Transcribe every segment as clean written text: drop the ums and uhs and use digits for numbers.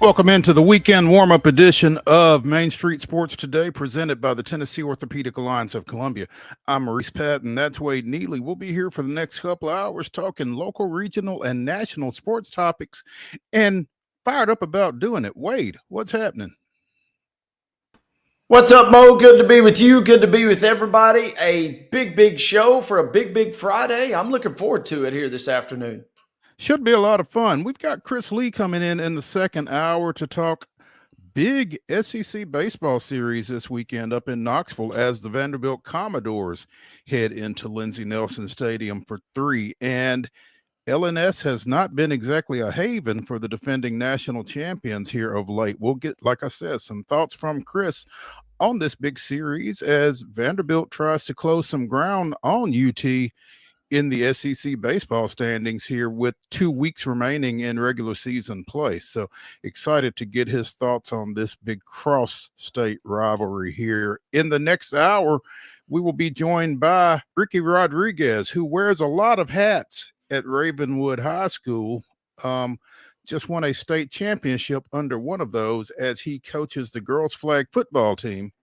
Welcome into the weekend warm-up edition of Main Street Sports Today, presented by the Tennessee Orthopedic Alliance of Columbia. I'm Maurice Patton. That's Wade Neely. We'll be here for the next couple of hours talking local, regional, and national sports topics, and fired up about doing it. Wade, what's happening? What's up, Mo? Good to be with you. Good to be with everybody. A big show for a big Friday. I'm looking forward to it here this afternoon. Should be a lot of fun. We've got Chris Lee coming in the second hour to talk big SEC baseball series this weekend up in Knoxville as the Vanderbilt Commodores head into Lindsey Nelson Stadium for 3. And LNS has not been exactly a haven for the defending national champions here of late. We'll get, like I said, some thoughts from Chris on this big series as Vanderbilt tries to close some ground on UT in the SEC baseball standings here with 2 weeks remaining in regular season play. So excited to get his thoughts on this big cross-state rivalry here. In the next hour, we will be joined by Ricky Rodriguez, who wears a lot of hats at Ravenwood High School. Just won a state championship under one of those as he coaches the girls flag football team.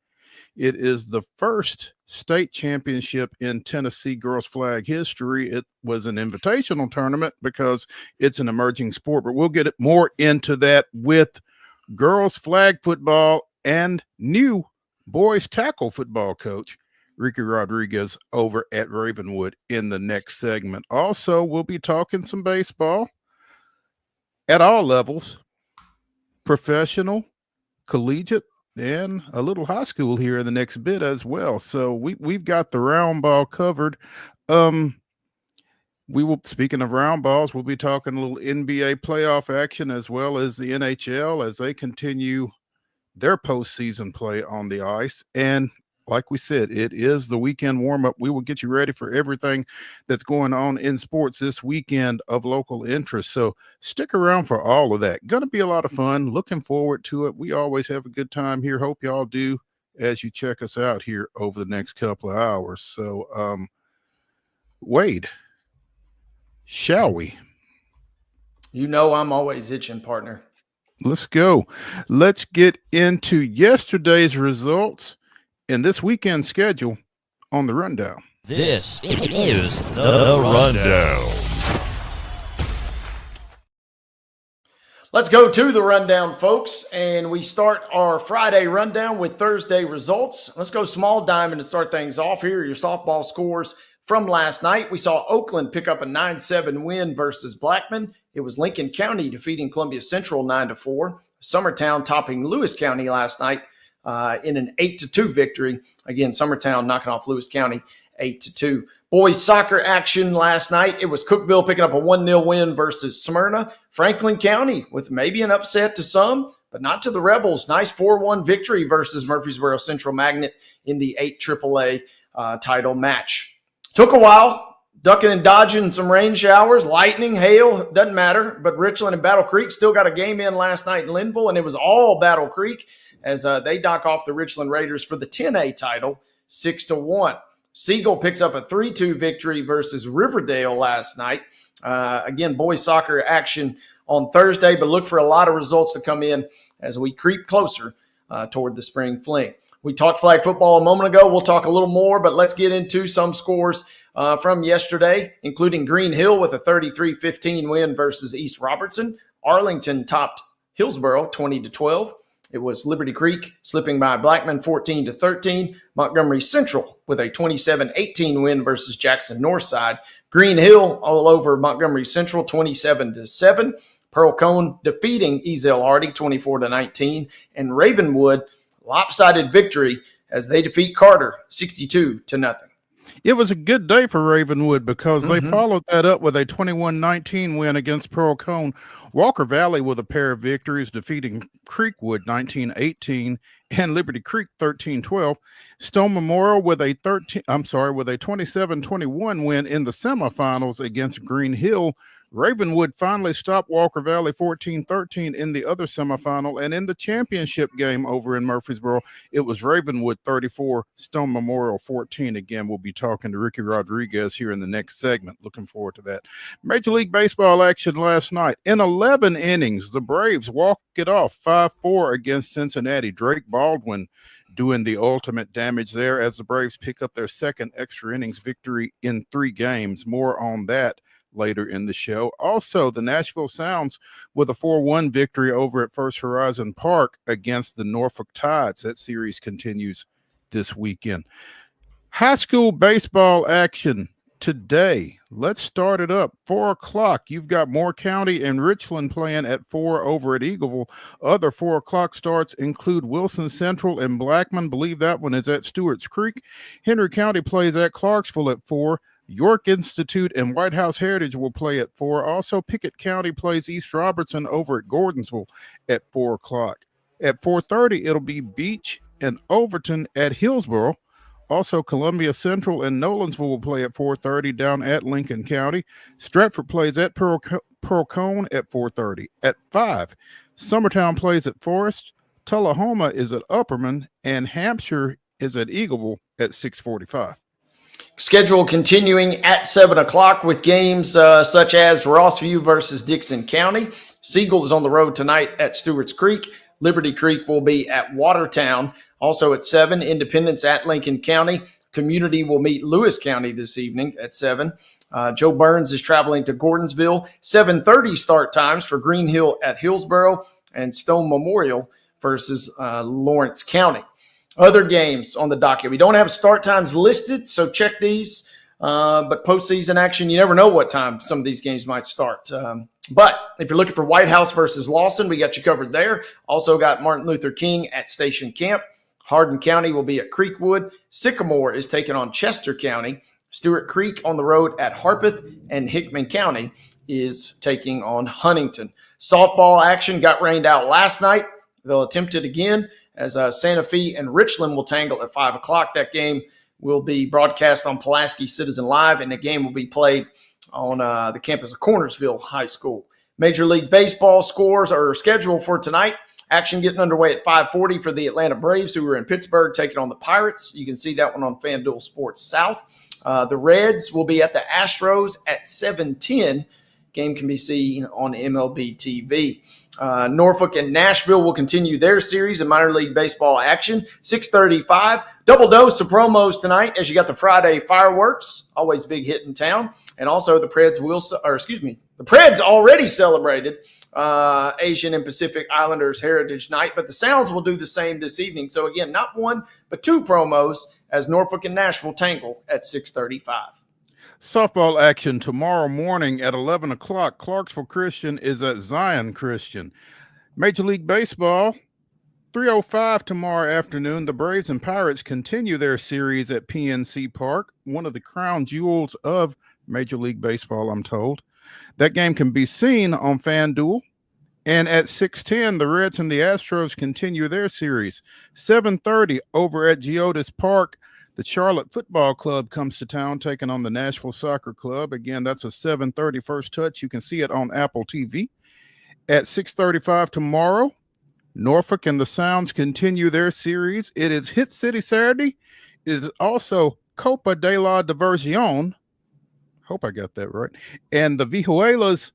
It is the first state championship in Tennessee girls flag history. It was an invitational tournament because it's an emerging sport, but we'll get more into that with girls flag football and new boys tackle football coach Ricky Rodriguez over at Ravenwood in the next segment. Also, we'll be talking some baseball at all levels, professional, collegiate, and a little high school here in the next bit as well. So we've got the round ball covered. Speaking of round balls, we'll be talking a little NBA playoff action as well as the NHL as they continue their postseason play on the ice. And like we said, it is the weekend warm-up. We will get you ready for everything that's going on in sports this weekend of local interest. So stick around for all of that. Going to be a lot of fun. Looking forward to it. We always have a good time here. Hope y'all do as you check us out here over the next couple of hours. So, Wade, shall we? You know I'm always itching, partner. Let's go. Let's get into yesterday's results and this weekend's schedule on the Rundown. This is the Rundown. Let's go to the Rundown, folks, and we start our Friday Rundown with Thursday results. Let's go small diamond to start things off. Here are your softball scores from last night. We saw Oakland pick up a 9-7 win versus Blackman. It was Lincoln County defeating Columbia Central 9-4. Summertown topping Lewis County last night in an 8-2 victory. Again, Summertown knocking off Lewis County 8-2. Boys soccer action last night. It was Cookeville picking up a 1-0 win versus Smyrna. Franklin County with maybe an upset to some, but not to the Rebels. Nice 4-1 victory versus Murfreesboro Central Magnet in the 8 AAA title match. Took a while, ducking and dodging some rain showers, lightning, hail, doesn't matter. But Richland and Battle Creek still got a game in last night in Linville, and it was all Battle Creek as they knock off the Richland Raiders for the 10A title, 6-1. Siegel picks up a 3-2 victory versus Riverdale last night. Again, boys soccer action on Thursday, but look for a lot of results to come in as we creep closer toward the spring fling. We talked flag football a moment ago. We'll talk a little more, but let's get into some scores from yesterday, including Green Hill with a 33-15 win versus East Robertson. Arlington topped Hillsboro 20-12. It was Liberty Creek slipping by Blackman 14-13. Montgomery Central with a 27-18 win versus Jackson Northside. Green Hill all over Montgomery Central 27-7. Pearl Cone defeating Ezel Hardy 24-19. And Ravenwood lopsided victory as they defeat Carter 62-0. It was a good day for Ravenwood because they followed that up with a 21-19 win against Pearl Cone. Walker Valley with a pair of victories, defeating Creekwood 19-18 and Liberty Creek 13-12. Stone Memorial with a 27-21 win in the semifinals against Green Hill. Ravenwood finally stopped Walker Valley 14-13 in the other semifinal, and in the championship game over in Murfreesboro, it was Ravenwood 34, Stone Memorial 14. Again, we'll be talking to Ricky Rodriguez here in the next segment. Looking forward to that. Major League Baseball action last night. In 11 innings, the Braves walked it off 5-4 against Cincinnati. Drake Baldwin doing the ultimate damage there as the Braves pick up their second extra innings victory in 3 games. More on that later in the show. Also, the Nashville Sounds with a 4-1 victory over at First Horizon Park against the Norfolk Tides. That series continues this weekend. High school baseball action today. Let's start it up. 4 o'clock. You've got Moore County and Richland playing at 4 over at Eagleville. Other 4 o'clock starts include Wilson Central and Blackman. Believe that one is at Stewart's Creek. Henry County plays at Clarksville at 4. York Institute and White House Heritage will play at 4. Also, Pickett County plays East Robertson over at Gordonsville at 4 o'clock. At 4:30, it'll be Beach and Overton at Hillsboro. Also, Columbia Central and Nolensville will play at 4:30 down at Lincoln County. Stratford plays at Pearl Cone at 4:30. At 5, Summertown plays at Forest. Tullahoma is at Upperman, and Hampshire is at Eagleville at 6:45. Schedule continuing at 7 o'clock with games such as Rossview versus Dixon County. Siegel is on the road tonight at Stewart's Creek. Liberty Creek will be at Watertown. Also at 7, Independence at Lincoln County. Community will meet Lewis County this evening at 7. Joe Burns is traveling to Gordonsville. 7:30 start times for Green Hill at Hillsboro and Stone Memorial versus Lawrence County. Other games on the docket. We don't have start times listed, so check these. But postseason action, you never know what time some of these games might start. But if you're looking for White House versus Lawson, we got you covered there. Also got Martin Luther King at Station Camp. Hardin County will be at Creekwood. Sycamore is taking on Chester County. Stewart Creek on the road at Harpeth. And Hickman County is taking on Huntington. Softball action got rained out last night. They'll attempt it again as Santa Fe and Richland will tangle at 5 o'clock. That game will be broadcast on Pulaski Citizen Live, and the game will be played on the campus of Cornersville High School. Major League Baseball scores are scheduled for tonight. Action getting underway at 5:40 for the Atlanta Braves, who are in Pittsburgh taking on the Pirates. You can see that one on FanDuel Sports South. The Reds will be at the Astros at 7:10. Game can be seen on MLB TV. Norfolk and Nashville will continue their series of minor league baseball action. 6:35. Double dose of promos tonight as you got the Friday fireworks, always big hit in town. And also the Preds the Preds already celebrated Asian and Pacific Islanders Heritage Night, but the Sounds will do the same this evening. So again, not 1, but 2 promos as Norfolk and Nashville tangle at 6:35. Softball action tomorrow morning at 11 o'clock. Clarksville Christian is at Zion Christian. Major League Baseball, 3:05 tomorrow afternoon. The Braves and Pirates continue their series at PNC Park, one of the crown jewels of Major League Baseball, I'm told. That game can be seen on FanDuel. And at 6:10, the Reds and the Astros continue their series. 7:30 over at Geodis Park. The Charlotte Football Club comes to town, taking on the Nashville Soccer Club. Again, that's a 7:30 first touch. You can see it on Apple TV. At 6:35 tomorrow, Norfolk and the Sounds continue their series. It is Hit City Saturday. It is also Copa de la Diversión. Hope I got that right. And the Vihuelas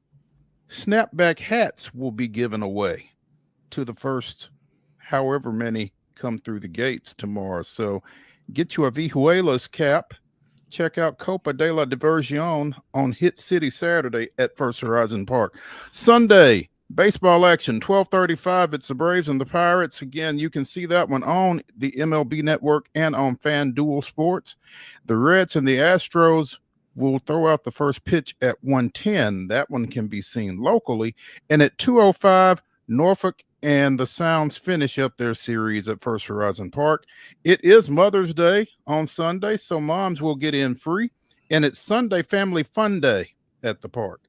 snapback hats will be given away to the first however many come through the gates tomorrow. So get you a Vihuelas cap. Check out Copa de la Diversión on Hit City Saturday at First Horizon Park. Sunday, baseball action, 12:35. It's the Braves and the Pirates. Again, you can see that one on the MLB Network and on FanDuel Sports. The Reds and the Astros will throw out the first pitch at 1:10. That one can be seen locally. And at 2:05, Norfolk and the Sounds finish up their series at First Horizon Park. It is Mother's Day on Sunday, so moms will get in free. And it's Sunday Family Fun Day at the park.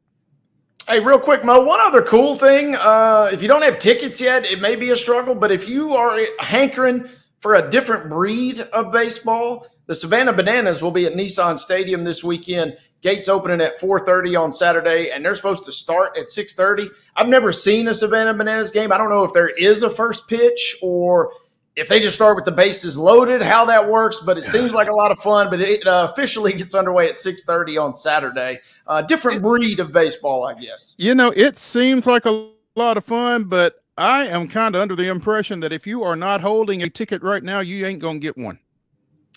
Hey, real quick, Mo, one other cool thing. If you don't have tickets yet, it may be a struggle, but if you are hankering for a different breed of baseball, the Savannah Bananas will be at Nissan Stadium this weekend Gates opening at 4:30 on Saturday, and they're supposed to start at 6:30. I've never seen a Savannah Bananas game. I don't know if there is a first pitch or if they just start with the bases loaded, how that works, but it seems like a lot of fun. But it officially gets underway at 6:30 on Saturday. Different breed of baseball, I guess. It seems like a lot of fun, but I am kind of under the impression that if you are not holding a ticket right now, you ain't going to get one.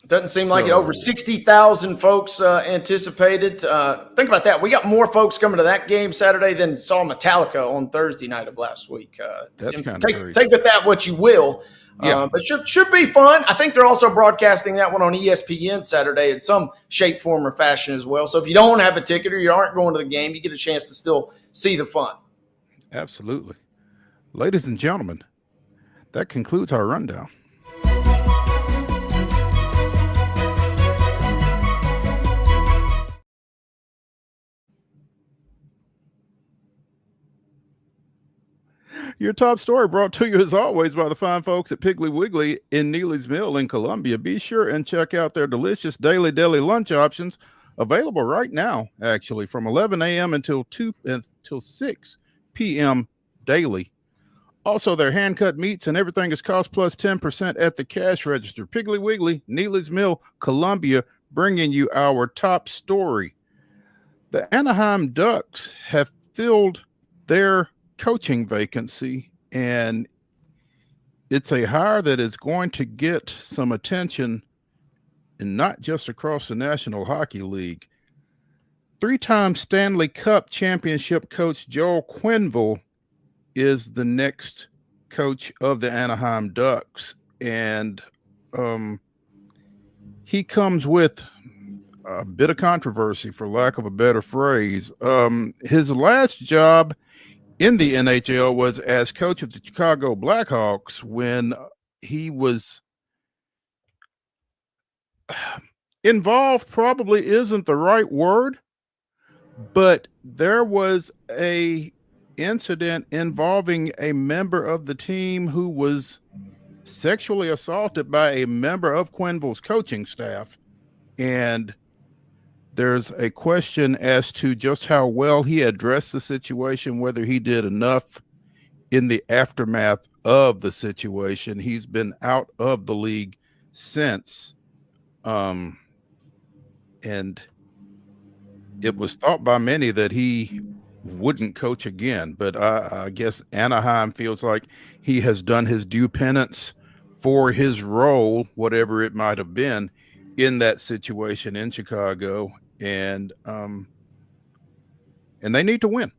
Doesn't seem like it. Over 60,000 folks anticipated. Think about that. We got more folks coming to that game Saturday than saw Metallica on Thursday night of last week. That's kind of crazy. Take with that what you will. Yeah. But should be fun. I think they're also broadcasting that one on ESPN Saturday in some shape, form, or fashion as well. So if you don't have a ticket or you aren't going to the game, you get a chance to still see the fun. Absolutely. Ladies and gentlemen, that concludes our rundown. Your top story brought to you, as always, by the fine folks at Piggly Wiggly in Neely's Mill in Columbia. Be sure and check out their delicious daily deli lunch options available right now, actually, from 11 a.m. until 6 p.m. daily. Also, their hand-cut meats and everything is cost plus 10% at the cash register. Piggly Wiggly, Neely's Mill, Columbia, bringing you our top story. The Anaheim Ducks have filled their coaching vacancy, and it's a hire that is going to get some attention, and not just across the National Hockey League. Three-time Stanley Cup championship coach Joel Quenneville is the next coach of the Anaheim Ducks, and he comes with a bit of controversy, for lack of a better phrase. His last job in the NHL was as coach of the Chicago Blackhawks, when he was involved, probably isn't the right word, but there was a incident involving a member of the team who was sexually assaulted by a member of Quenneville's coaching staff. And there's a question as to just how well he addressed the situation, whether he did enough in the aftermath of the situation. He's been out of the league since. And it was thought by many that he wouldn't coach again. But I guess Anaheim feels like he has done his due penance for his role, whatever it might have been, in that situation in Chicago. And they need to win.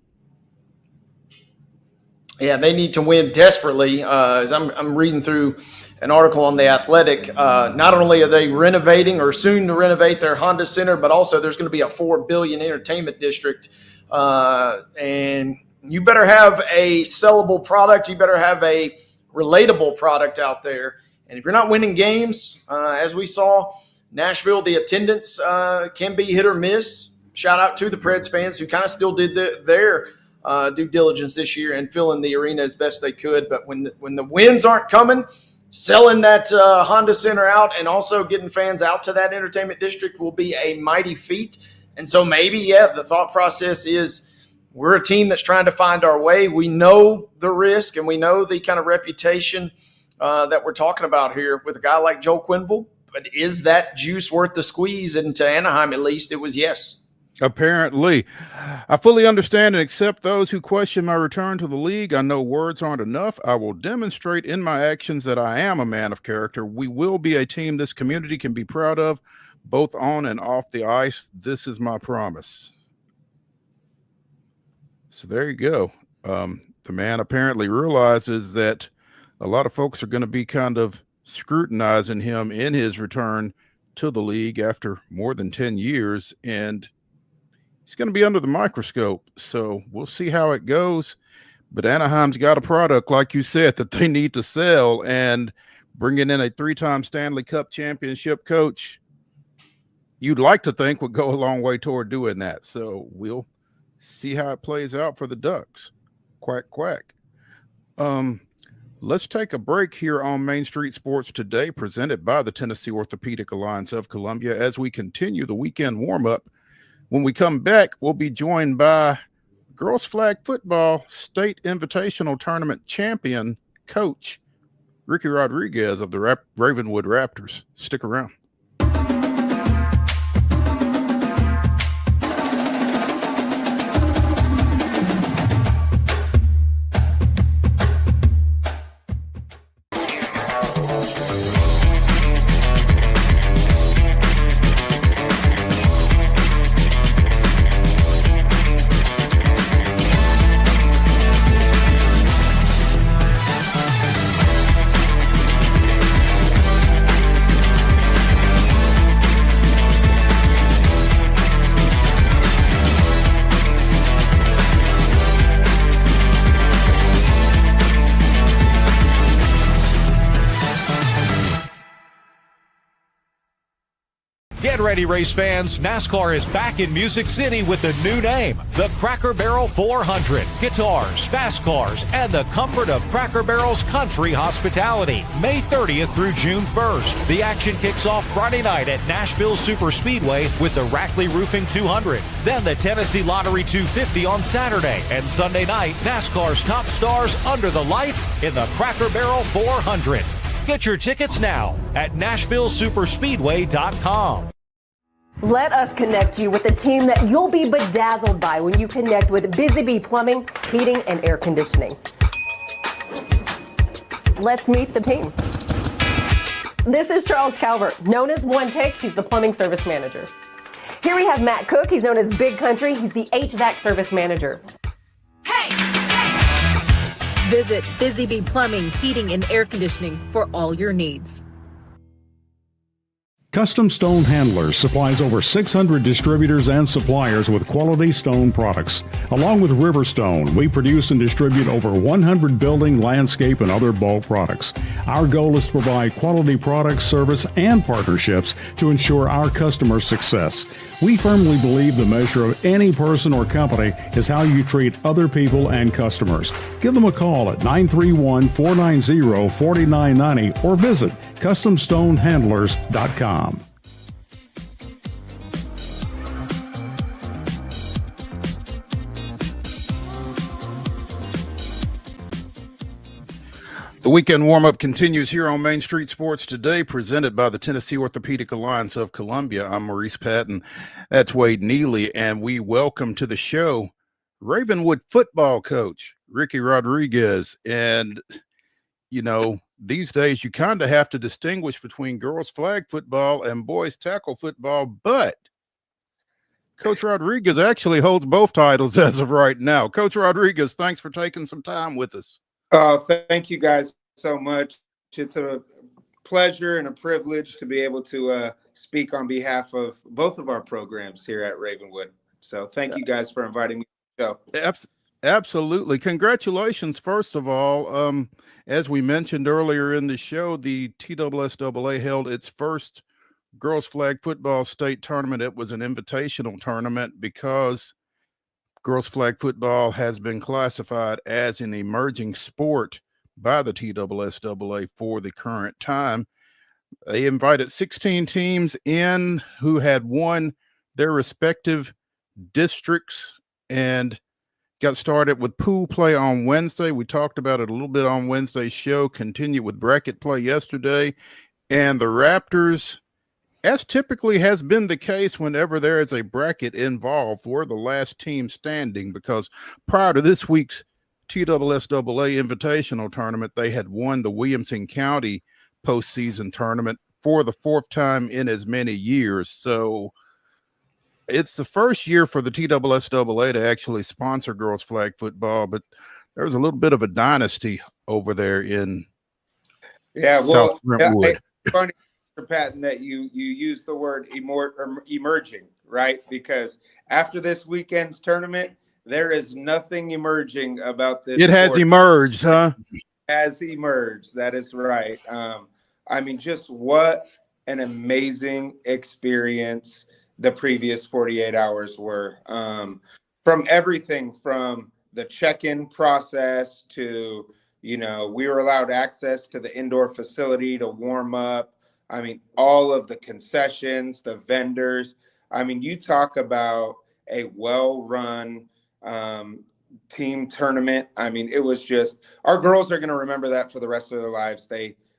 Yeah, they need to win desperately. As I'm reading through an article on The Athletic, not only are they renovating or soon to renovate their Honda Center, but also there's going to be a $4 billion entertainment district. And you better have a sellable product. You better have a relatable product out there. And if you're not winning games, as we saw, Nashville, the attendance can be hit or miss. Shout out to the Preds fans who kind of still did their due diligence this year and filling the arena as best they could. But when the wins aren't coming, selling that Honda Center out and also getting fans out to that entertainment district will be a mighty feat. And so maybe, the thought process is we're a team that's trying to find our way. We know the risk and we know the kind of reputation that we're talking about here with a guy like Joel Quenneville. But is that juice worth the squeeze? And to Anaheim, at least, it was yes. Apparently. I fully understand and accept those who question my return to the league. I know words aren't enough. I will demonstrate in my actions that I am a man of character. We will be a team this community can be proud of, both on and off the ice. This is my promise. So there you go. The man apparently realizes that a lot of folks are going to be kind of scrutinizing him in his return to the league after more than 10 years, and he's going to be under the microscope. So we'll see how it goes. But Anaheim's got a product, like you said, that they need to sell, and bringing in a three-time Stanley Cup championship coach, you'd like to think would go a long way toward doing that. So we'll see how it plays out for the Ducks. Quack, quack. Let's take a break here on Main Street Sports Today, presented by the Tennessee Orthopedic Alliance of Columbia, as we continue the weekend warm-up When we come back, we'll be joined by girls flag football state invitational tournament champion coach Ricky Rodriguez of the Ravenwood Raptors. Stick around. Get ready, race fans. NASCAR is back in Music City with a new name, the Cracker Barrel 400. Guitars, fast cars, and the comfort of Cracker Barrel's country hospitality. May 30th through June 1st. The action kicks off Friday night at Nashville Super Speedway with the Rackley Roofing 200. Then the Tennessee Lottery 250 on Saturday. And Sunday night, NASCAR's top stars under the lights in the Cracker Barrel 400. Get your tickets now at NashvilleSuperspeedway.com. Let us connect you with a team that you'll be bedazzled by when you connect with Busy Bee Plumbing, Heating, and Air Conditioning. Let's meet the team. This is Charles Calvert, known as One Take. He's the plumbing service manager. Here we have Matt Cook. He's known as Big Country. He's the HVAC service manager. Visit Busy Bee Plumbing, Heating, and Air Conditioning for all your needs. Custom Stone Handlers supplies over 600 distributors and suppliers with quality stone products. Along with Riverstone, we produce and distribute over 100 building, landscape, and other bulk products. Our goal is to provide quality products, service, and partnerships to ensure our customers' success. We firmly believe the measure of any person or company is how you treat other people and customers. Give them a call at 931-490-4990 or visit CustomStoneHandlers.com. The weekend warm-up continues here on Main Street Sports Today, presented by the Tennessee Orthopedic Alliance of Columbia. I'm Maurice Patton. That's Wade Neely, and we welcome to the show Ravenwood football coach Ricky Rodriguez. And, you know, these days you kind of have to distinguish between girls flag football and boys tackle football, but Coach Rodriguez actually holds both titles as of right now. Coach Rodriguez, thanks for taking some time with us. Thank you guys so much. It's a pleasure and a privilege to be able to speak on behalf of both of our programs here at Ravenwood. So thank you guys for inviting me to the show. Absolutely. Congratulations, first of all. As we mentioned earlier in the show, the TSSAA held its first girls flag football state tournament. It was an invitational tournament because girls flag football has been classified as an emerging sport by the TSSAA for the current time. They invited 16 teams in who had won their respective districts and got started with pool play on Wednesday. We talked about it a little bit on Wednesday's show, continued with bracket play yesterday. And the Raptors, as typically has been the case whenever there is a bracket involved, were the last team standing because prior to this week's TSSAA Invitational Tournament, they had won the Williamson County postseason tournament for the fourth time in as many years. So it's the first year for the TSSAA to actually sponsor girls flag football, but there's a little bit of a dynasty over there in South Brentwood. Funny, Mr. Patton, that you use the word emerging, right? Because after this weekend's tournament, there is nothing emerging about this. It has emerged, huh? Has emerged. That is right. I mean, just what an amazing experience the previous 48 hours were. From everything from the check-in process to, we were allowed access to the indoor facility to warm up. I mean, all of the concessions, the vendors. I mean, you talk about a well-run team tournament. I mean, it was just, our girls are going to remember that for the rest of their lives.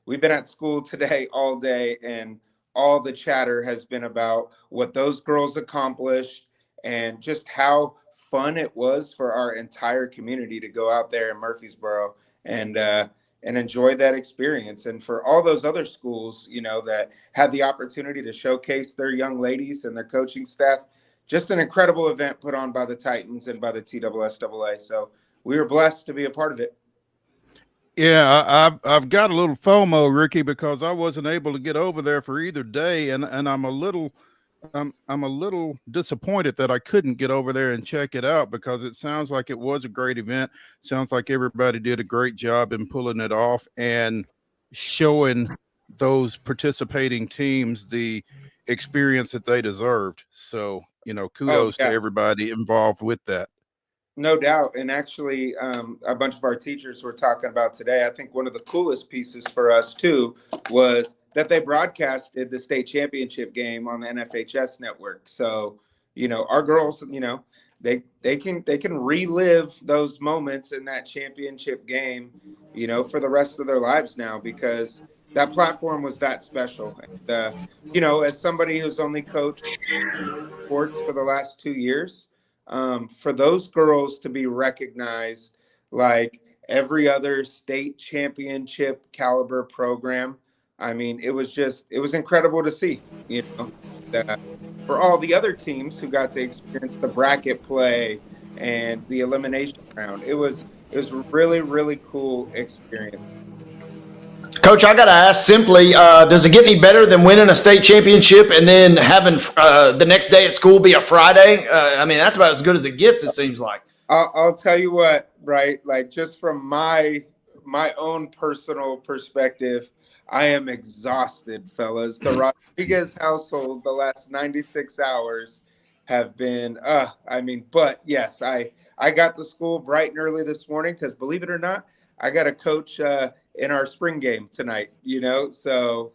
We've been at school today all day, and all the chatter has been about what those girls accomplished and just how fun it was for our entire community to go out there in Murfreesboro and enjoy that experience. And for all those other schools, you know, that had the opportunity to showcase their young ladies and their coaching staff, just an incredible event put on by the Titans and by the TSSAA. So we were blessed to be a part of it. Yeah, I've got a little FOMO, Ricky, because I wasn't able to get over there for either day, and I'm a little disappointed that I couldn't get over there and check it out, because it sounds like it was a great event. Sounds like everybody did a great job in pulling it off and showing those participating teams the experience that they deserved. So, you know, kudos to everybody involved with that. No doubt. And actually, a bunch of our teachers were talking about today, I think one of the coolest pieces for us too was that they broadcasted the state championship game on the NFHS network. So, you know, our girls, you know, they can relive those moments in that championship game, you know, for the rest of their lives now, because that platform was that special. And, you know, as somebody who's only coached sports for the last 2 years, for those girls to be recognized like every other state championship caliber program, I mean, it was incredible to see, you know, for all the other teams who got to experience the bracket play and the elimination round. It was really, really cool experience. Coach, I got to ask simply, does it get any better than winning a state championship and then having the next day at school be a Friday? I mean, that's about as good as it gets, it seems like. I'll tell you what, right? Like, just from my own personal perspective, I am exhausted, fellas. The Rodriguez household, the last 96 hours have been, but yes, I got to school bright and early this morning because, believe it or not, I got a coach in our spring game tonight, you know? So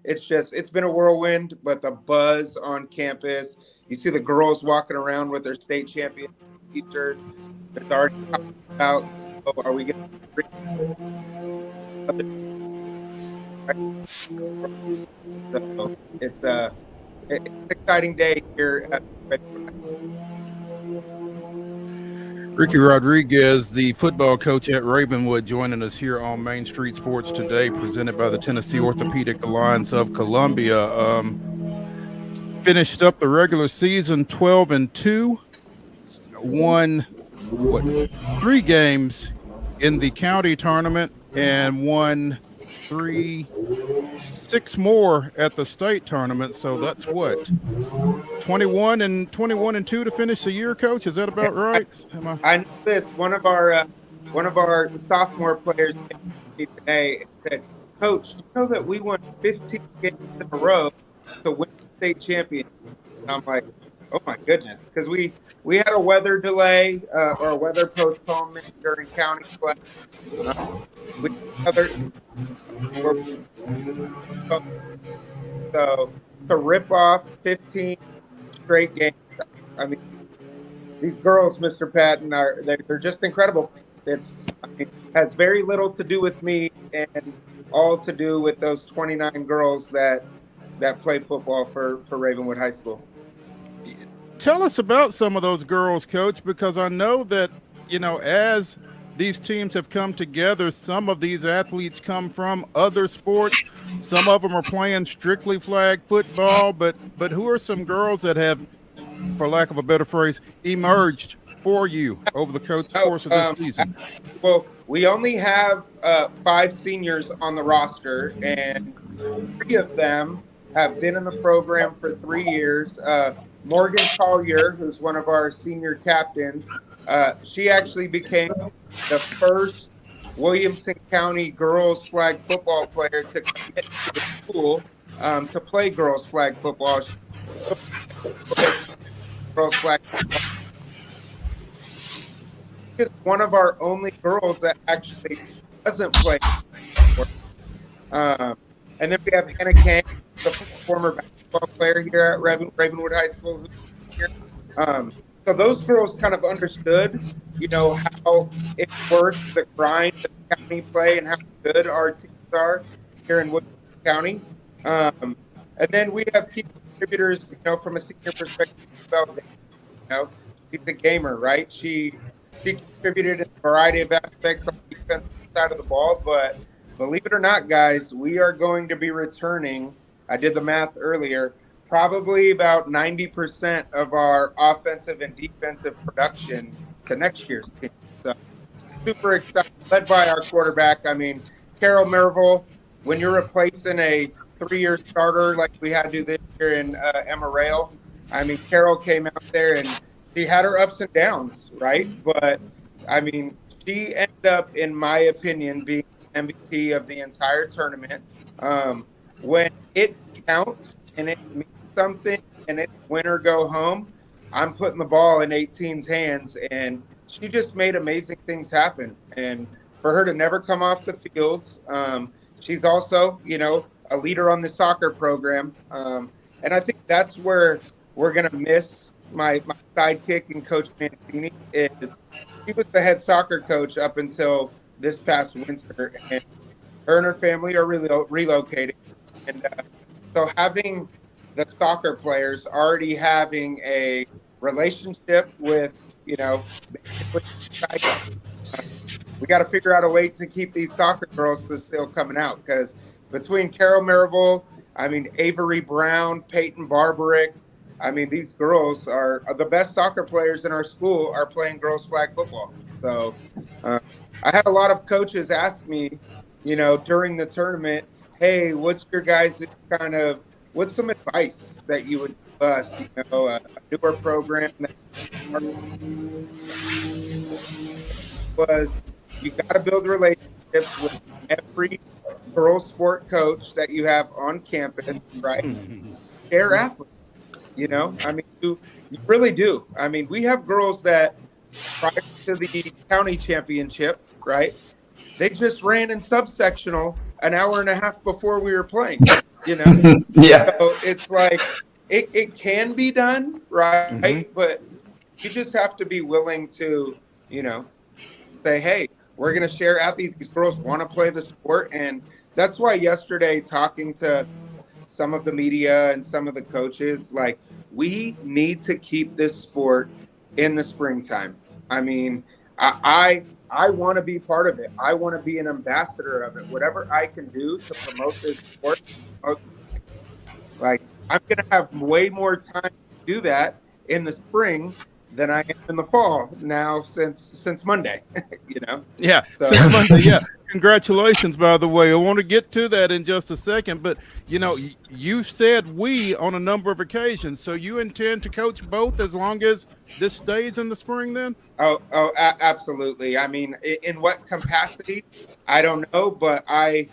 it's been a whirlwind, but the buzz on campus, you see the girls walking around with their state champion t-shirts. It's already talking about, are we going to so it's an exciting day here at Ricky Rodriguez, the football coach at Ravenwood, joining us here on Main Street Sports today, presented by the Tennessee Orthopedic Alliance of Columbia. Finished up the regular season 12-2, won 3 games in the county tournament, and won 6 more at the state tournament. So that's what, 21-2 to finish the year, Coach. Is that about right? I know this. One of our sophomore players today said, "Coach, you know that we won 15 games in a row to win the state championship?" And I'm like, "Oh my goodness," because we had a weather delay or a weather postponement during county play. So to rip off 15 straight games, I mean, these girls, Mr. Patton, they're just incredible. Has very little to do with me and all to do with those 29 girls that play football for Ravenwood High School. Tell us about some of those girls, Coach, because I know that, you know, as these teams have come together, some of these athletes come from other sports. Some of them are playing strictly flag football, but who are some girls that have, for lack of a better phrase, emerged for you over the course of this season? Well, we only have 5 seniors on the roster, and 3 of them have been in the program for 3 years. Morgan Collier, who's one of our senior captains, she actually became the first Williamson County girls flag football player to get to the school to play girls flag football. Girls flag football. She's one of our only girls that actually doesn't play. And then we have Hannah Kang, the former basketball player here at Ravenwood High School. Here. So those girls kind of understood, how it's worth the grind of the county play and how good our teams are here in Wood County. And then we have key contributors, from a senior perspective. She's a gamer, right? She contributed in a variety of aspects on the defensive side of the ball, but believe it or not, guys, we are going to be returning. I did the math earlier. Probably about 90% of our offensive and defensive production to next year's team. So super excited, led by our quarterback. I mean, Carol Merville, when you're replacing a 3-year starter like we had to do this year in Emma Rail, I mean, Carol came out there and she had her ups and downs, right? But, I mean, she ended up, in my opinion, being MVP of the entire tournament. When it counts and it means something and it's win or go home, I'm putting the ball in 18's hands, and she just made amazing things happen. And for her to never come off the field, she's also, a leader on the soccer program. And I think that's where we're going to miss my sidekick and Coach Mancini. Is he was the head soccer coach up until this past winter, and her and her family are really relocating. And so having the soccer players already having a relationship with, we got to figure out a way to keep these soccer girls still coming out, because between Carol Merville, Avery Brown, Peyton Barbarick, these girls are the best soccer players in our school are playing girls flag football. So I had a lot of coaches ask me, during the tournament, hey, what's your guys' what's some advice that you would give us, a newer program that was you got to build relationships with every girls sport coach that you have on campus, right? They're athletes, you really do. We have girls that prior to the county championship, right? They just ran in subsectional an hour and a half before we were playing, Yeah. So it's like it can be done, right? Mm-hmm. But you just have to be willing to, say, hey, we're going to share athletes. These girls want to play the sport. And that's why yesterday, talking to some of the media and some of the coaches, like, we need to keep this sport in the springtime. I want to be part of it. I want to be an ambassador of it. Whatever I can do to promote this sport, like, I'm going to have way more time to do that in the spring than I am in the fall now since Monday, Yeah, so. Since Monday, yeah. Congratulations, by the way. I want to get to that in just a second, but, you've said we on a number of occasions, so you intend to coach both as long as this stays in the spring then? Absolutely. In what capacity, I don't know, but I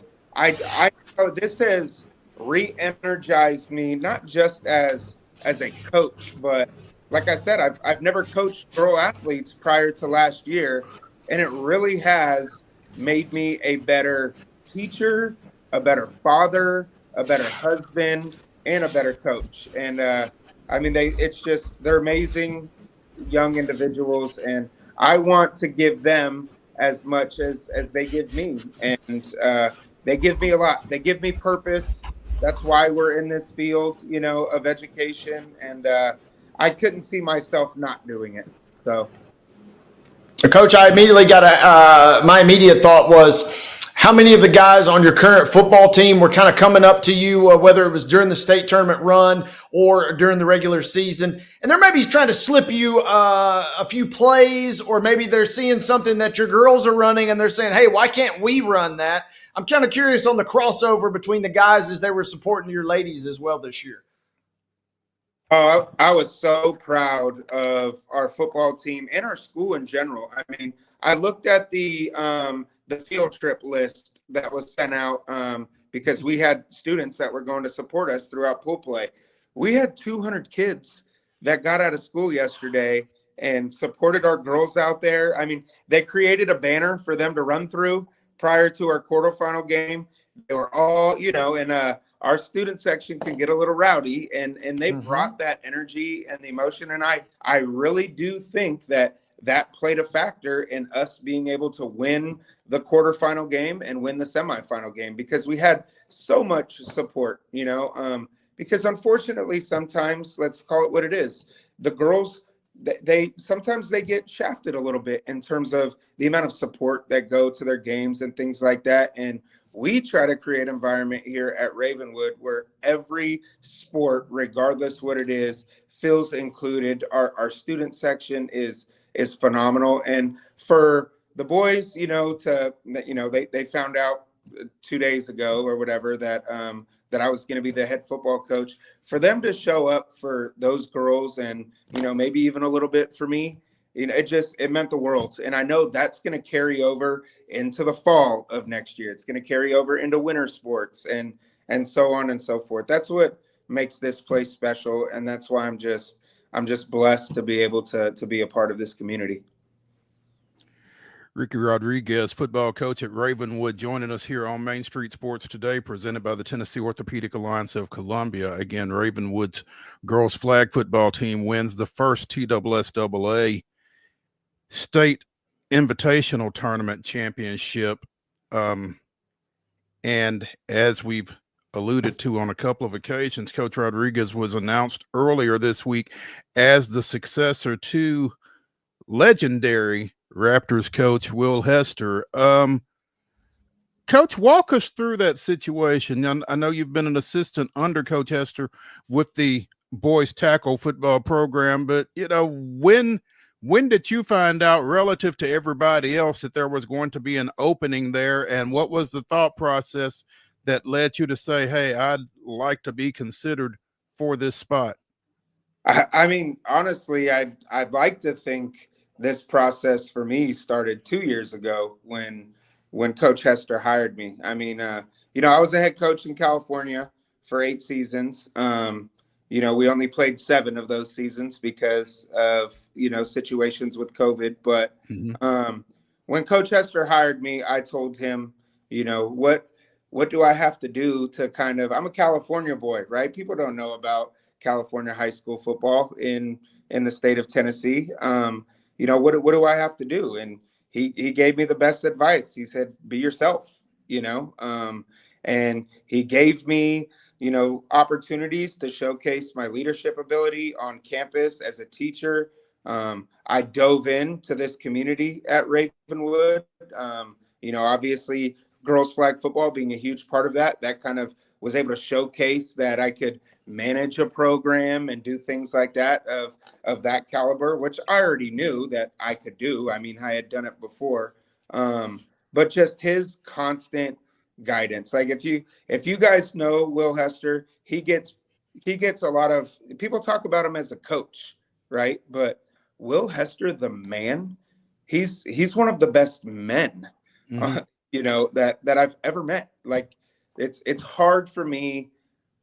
know this has re-energized me, not just as a coach, but like I said, I've never coached girl athletes prior to last year, and it really has made me a better teacher, a better father, a better husband, and a better coach. And they're amazing young individuals, and I want to give them as much as they give me, and they give me a lot. They give me purpose. That's why we're in this field, of education, and I couldn't see myself not doing it. So, Coach, I immediately got my immediate thought was, how many of the guys on your current football team were kind of coming up to you, whether it was during the state tournament run or during the regular season, and they're maybe trying to slip you a few plays, or maybe they're seeing something that your girls are running and they're saying, hey, why can't we run that? I'm kind of curious on the crossover between the guys as they were supporting your ladies as well this year. Oh, I was so proud of our football team and our school in general. I looked at the field trip list that was sent out because we had students that were going to support us throughout pool play. We had 200 kids that got out of school yesterday and supported our girls out there. They created a banner for them to run through prior to our quarterfinal game. They were all, in our student section can get a little rowdy, and they Mm-hmm. brought that energy and the emotion. And I really do think that played a factor in us being able to win the quarterfinal game and win the semifinal game, because we had so much support, because unfortunately sometimes, let's call it what it is, the girls, they sometimes they get shafted a little bit in terms of the amount of support that go to their games and things like that. And we try to create an environment here at Ravenwood where every sport, regardless what it is, feels included. Our student section is phenomenal. And for the boys, they found out 2 days ago or whatever that I was going to be the head football coach. For them to show up for those girls, and maybe even a little bit for me, it meant the world. And I know that's going to carry over into the fall of next year. It's going to carry over into winter sports and so on and so forth. That's what makes this place special, and that's why I'm just blessed to be able to be a part of this community. Ricky Rodriguez, football coach at Ravenwood, joining us here on Main Street Sports Today, presented by the Tennessee Orthopedic Alliance of Columbia. Again, Ravenwood's girls flag football team wins the first TSSAA state invitational tournament championship. And as we've alluded to on a couple of occasions, Coach Rodriguez was announced earlier this week as the successor to legendary Raptors coach Will Hester. Coach, walk us through that situation. I know you've been an assistant under Coach Hester with the boys tackle football program, but when did you find out relative to everybody else that there was going to be an opening there, and what was the thought process that led you to say, hey, I'd like to be considered for this spot? I mean, honestly, I'd like to think this process for me started 2 years ago when Coach Hester hired me. I mean, I was a head coach in California for 8 seasons. We only played 7 of those seasons because of, situations with COVID. But when Coach Hester hired me, I told him, what do I have to do to I'm a California boy, right? People don't know about California high school football in the state of Tennessee. What do I have to do? And he gave me the best advice. He said, be yourself, and he gave me, opportunities to showcase my leadership ability on campus as a teacher. I dove into this community at Ravenwood. Obviously girls flag football being a huge part of that kind of was able to showcase that I could manage a program and do things like that of that caliber, which I already knew that I could do. I mean, I had done it before. But just his constant guidance. Like if you guys know Will Hester, he gets a lot of people talk about him as a coach, right? But Will Hester, the man, he's one of the best men, that I've ever met. Like it's hard for me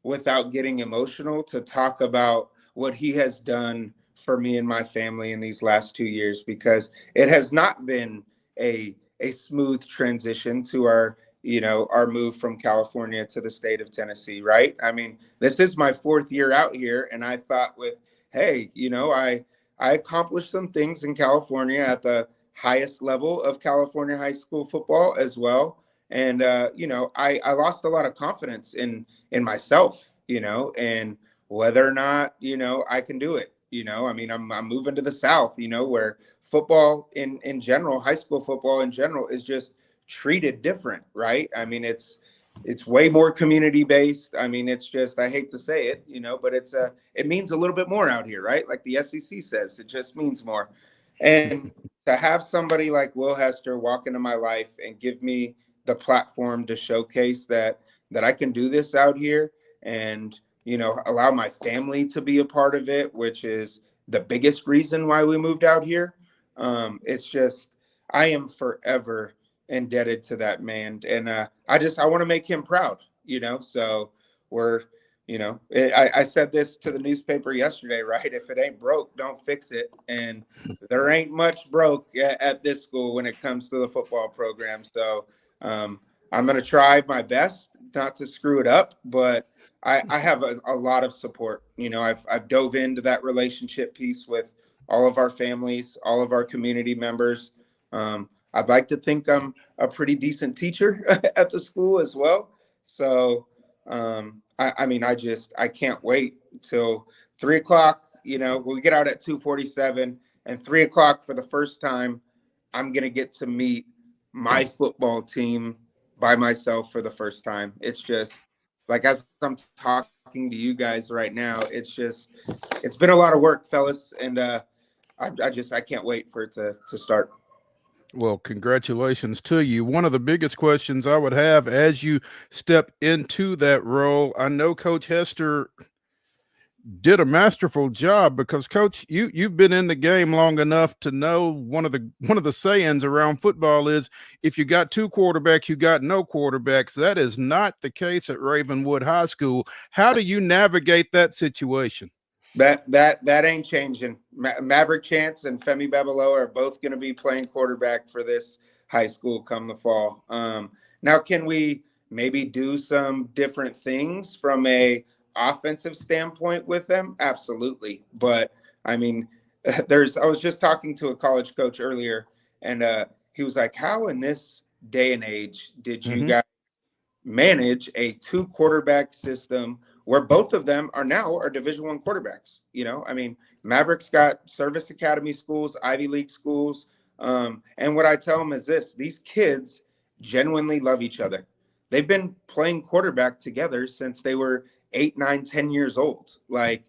without getting emotional to talk about what he has done for me and my family in these last 2 years, because it has not been a smooth transition to our move from California to the state of Tennessee, right? I mean, this is my 4th year out here, and I thought hey, I accomplished some things in California at the highest level of California high school football as well. And, I lost a lot of confidence in myself, and whether or not, I can do it. I mean, I'm moving to the South, where football in general, high school football in general is just treated different, right? I mean, it's way more community based. I mean, it's just, I hate to say it, but it means a little bit more out here, right? Like the SEC says, it just means more. And to have somebody like Will Hester walk into my life and give me the platform to showcase that I can do this out here, and allow my family to be a part of it, which is the biggest reason why we moved out here. It's just, I am forever indebted to that man, and I want to make him proud. So we're I said this to the newspaper yesterday, right? If it ain't broke, don't fix it. And there ain't much broke at this school when it comes to the football program. So I'm going to try my best not to screw it up, but I have a lot of support. You know, I've dove into that relationship piece with all of our families, all of our community members. I'd like to think I'm a pretty decent teacher at the school as well. So, I mean, I can't wait till 3 o'clock. You know, we get out at 2:47, and 3 o'clock for the first time, I'm gonna get to meet my football team by myself for the first time. It's just like, as I'm talking to you guys right now, it's been a lot of work, fellas, and I can't wait for it to start. Well, congratulations to you. One of the biggest questions I would have as you step into that role, I know Coach Hester did a masterful job, because Coach, you've been in the game long enough to know one of the sayings around football is, if you got two quarterbacks, you got no quarterbacks. That is not the case at Ravenwood High School. How do you navigate that situation? That ain't changing. Maverick Chance and Femi Babaloa are both going to be playing quarterback for this high school come the fall. Now, can we maybe do some different things from a offensive standpoint with them? Absolutely. But I mean, I was just talking to a college coach earlier, and he was like, how in this day and age did you guys manage a 2 quarterback system where both of them are Division I quarterbacks? You know, I mean, Maverick's got service academy schools, Ivy League schools. And what I tell them is this: these kids genuinely love each other. They've been playing quarterback together since they were 8, 9, 10 years old. Like,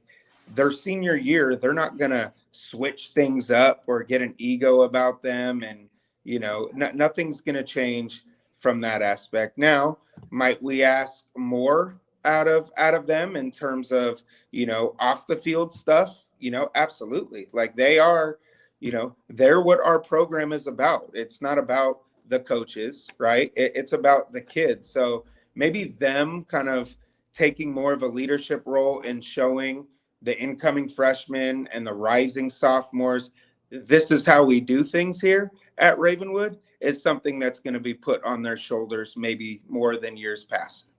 their senior year, they're not going to switch things up or get an ego about them. And, you know, nothing's going to change from that aspect. Now, might we ask more out of them in terms of, you know, off the field stuff? You know, absolutely. Like, they are, you know, they're what our program is about. It's not about the coaches, right? It's about the kids. So maybe them kind of taking more of a leadership role in showing the incoming freshmen and the rising sophomores, this is how we do things here at Ravenwood, is something that's going to be put on their shoulders maybe more than years past.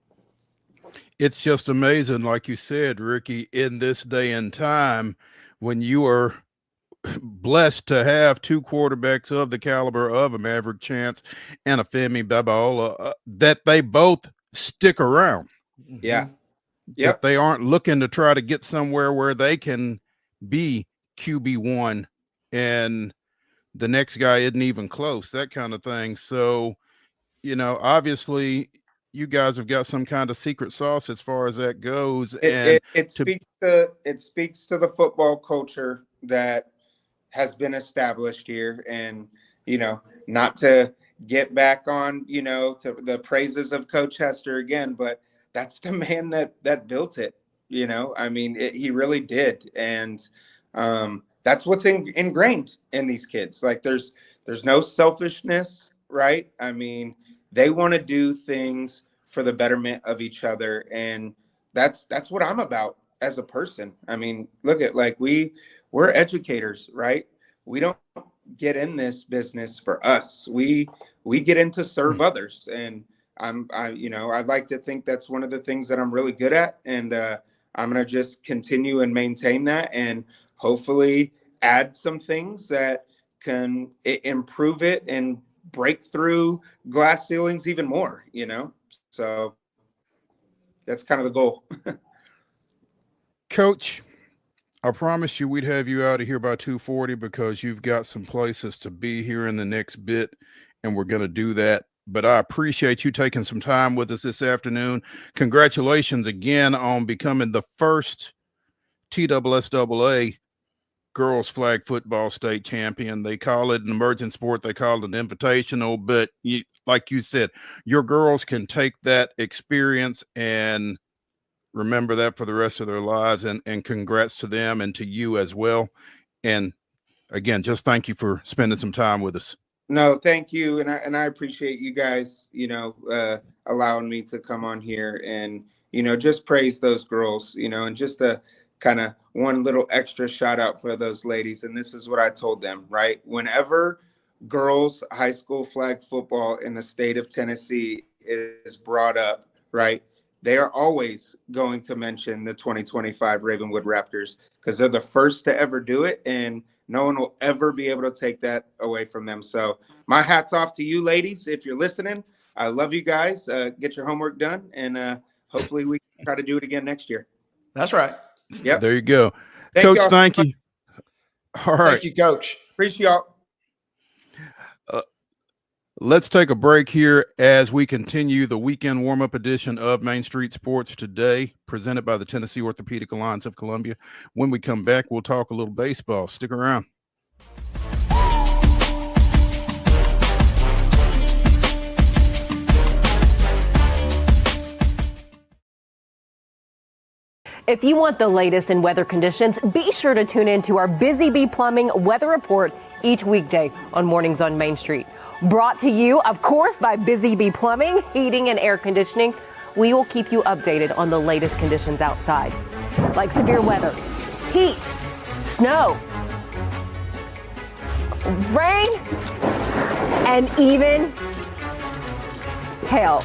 It's just amazing, like you said, Ricky, in this day and time, when you are blessed to have 2 quarterbacks of the caliber of a Maverick Chance and a Femi Babaloa, that they both stick around. Yeah. That they aren't looking to try to get somewhere where they can be QB1 and the next guy isn't even close, that kind of thing. So, you know, obviously you guys have got some kind of secret sauce as far as that goes. It speaks to the football culture that has been established here. And, you know, not to get back on, you know, to the praises of Coach Hester again, but that's the man that built it. You know, I mean, he really did. And that's what's ingrained in these kids. Like, there's no selfishness, right? I mean, they want to do things for the betterment of each other. And that's what I'm about as a person. I mean, look at, like, we're educators, right? We don't get in this business for us. We get in to serve others. And I'd like to think that's one of the things that I'm really good at. And I'm going to just continue and maintain that, and hopefully add some things that can improve it and break through glass ceilings even more, you know? So that's kind of the goal. Coach, I promise you we'd have you out of here by 2:40, because you've got some places to be here in the next bit, and we're going to do that. But I appreciate you taking some time with us this afternoon. Congratulations again on becoming the first TSSAA girls flag football state champion. They call it an emergent sport. They call it an invitational, but like you said, your girls can take that experience and remember that for the rest of their lives. And congrats to them and to you as well. And again, just thank you for spending some time with us. No, thank you. And I appreciate you guys, you know, allowing me to come on here and, you know, just praise those girls, you know, and just a kind of one little extra shout out for those ladies. And this is what I told them, right? Whenever girls high school flag football in the state of Tennessee is brought up, right, they are always going to mention the 2025 Ravenwood Raptors because they're the first to ever do it, and no one will ever be able to take that away from them. So my hat's off to you, ladies, if you're listening. I love you guys. Get your homework done, and hopefully we can try to do it again next year. That's right. Yep. There you go. Coach, thank you. All right. Thank you, Coach. Appreciate y'all. Let's take a break here as we continue the weekend warm-up edition of Main Street Sports Today, presented by the Tennessee Orthopedic Alliance of Columbia. When we come back, we'll talk a little baseball. Stick around. If you want the latest in weather conditions, be sure to tune in to our Busy Bee Plumbing weather report each weekday on Mornings on Main Street. Brought to you, of course, by Busy Bee Plumbing, Heating and Air Conditioning. We will keep you updated on the latest conditions outside, like severe weather, heat, snow, rain, and even hail.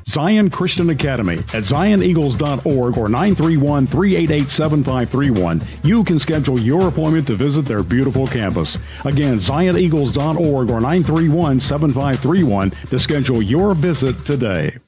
Zion Christian Academy at zioneagles.org or 931-388-7531. You can schedule your appointment to visit their beautiful campus. Again, zioneagles.org or 931-7531 to schedule your visit today.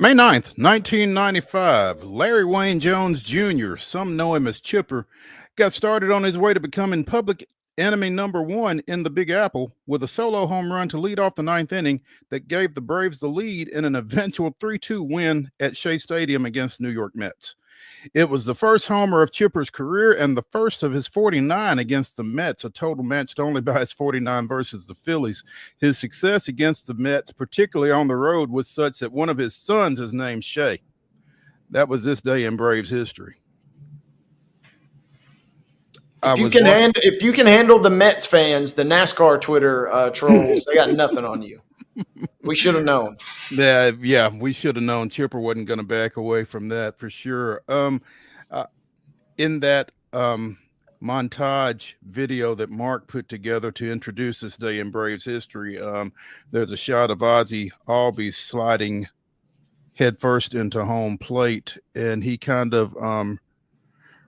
May 9th, 1995, Larry Wayne Jones Jr., some know him as Chipper, got started on his way to becoming public enemy number one in the Big Apple with a solo home run to lead off the ninth inning that gave the Braves the lead in an eventual 3-2 win at Shea Stadium against New York Mets. It was the first homer of Chipper's career and the first of his 49 against the Mets, a total matched only by his 49 versus the Phillies. His success against the Mets, particularly on the road, was such that one of his sons is named Shea. That was this day in Braves history. If you can handle the Mets fans, the NASCAR Twitter trolls, they got nothing on you. We should have known. Yeah, we should have known Chipper wasn't going to back away from that for sure. In that montage video that Mark put together to introduce this day in Braves history, there's a shot of Ozzie Albies sliding headfirst into home plate, and he kind of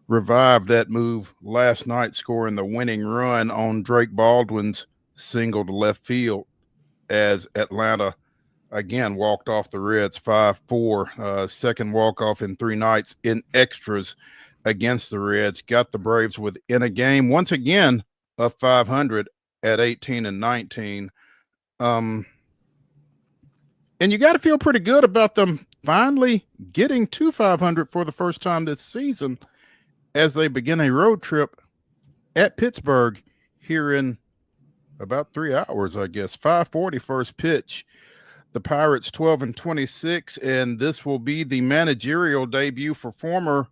revived that move last night, scoring the winning run on Drake Baldwin's single to left field as Atlanta again walked off the Reds 5-4, second walk-off in 3 nights in extras against the Reds, got the Braves within a game once again of 500 at 18-19. And you got to feel pretty good about them finally getting to 500 for the first time this season as they begin a road trip at Pittsburgh here in about 3 hours, I guess. 5:40 first pitch. The Pirates 12-26, and this will be the managerial debut for former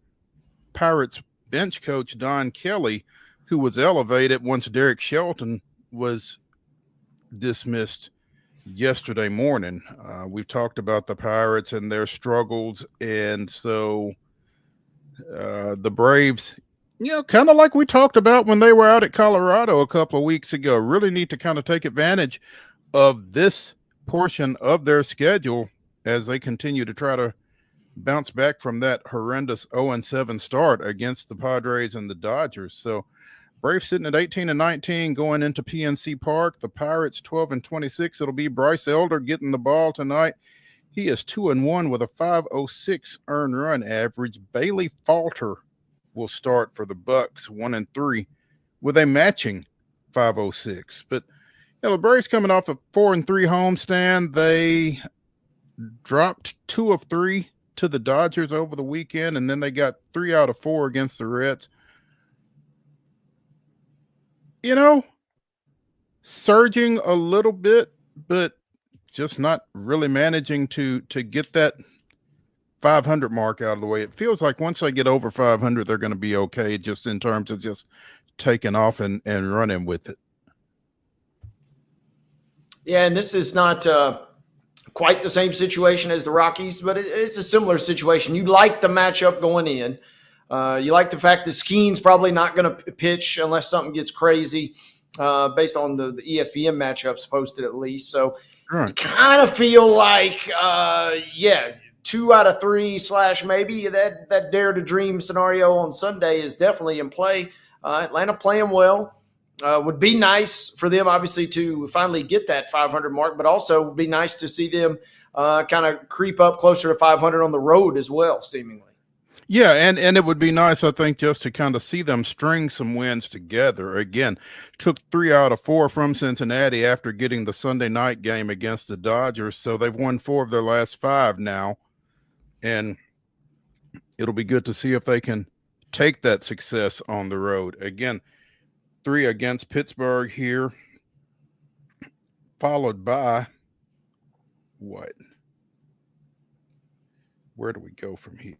Pirates bench coach Don Kelly, who was elevated once Derek Shelton was dismissed yesterday morning. We've talked about the Pirates and their struggles, and so the Braves, kind of like we talked about when they were out at Colorado a couple of weeks ago, really need to kind of take advantage of this portion of their schedule as they continue to try to bounce back from that horrendous 0-7 start against the Padres and the Dodgers. So Braves sitting at 18-19 going into PNC Park. The Pirates 12-26. It'll be Bryce Elder getting the ball tonight. He is 2-1 with a 5.06 earned run average. Bailey Falter will start for the Bucks, 1-3 with a matching 5.06. But the Braves coming off a 4-3 homestand. They dropped 2 of 3 to the Dodgers over the weekend, and then they got 3 out of 4 against the Reds. Surging a little bit, but just not really managing to get that 500 mark out of the way. It feels like once they get over 500, they're going to be okay, just in terms of just taking off and running with it. Yeah, and this is not quite the same situation as the Rockies, but it's a similar situation. You like the matchup going in. You like the fact that Skeen's probably not going to pitch unless something gets crazy, based on the ESPN matchups posted at least. So you kind of feel like, 2 out of 3 / maybe that dare to dream scenario on Sunday is definitely in play. Atlanta playing well. Would be nice for them, obviously, to finally get that 500 mark, but also would be nice to see them kind of creep up closer to 500 on the road as well, seemingly. Yeah, and it would be nice, I think, just to kind of see them string some wins together. Again, took 3 out of 4 from Cincinnati after getting the Sunday night game against the Dodgers, so they've won 4 of their last 5 now, and it'll be good to see if they can take that success on the road. Again, 3 against Pittsburgh here, followed by what? Where do we go from here?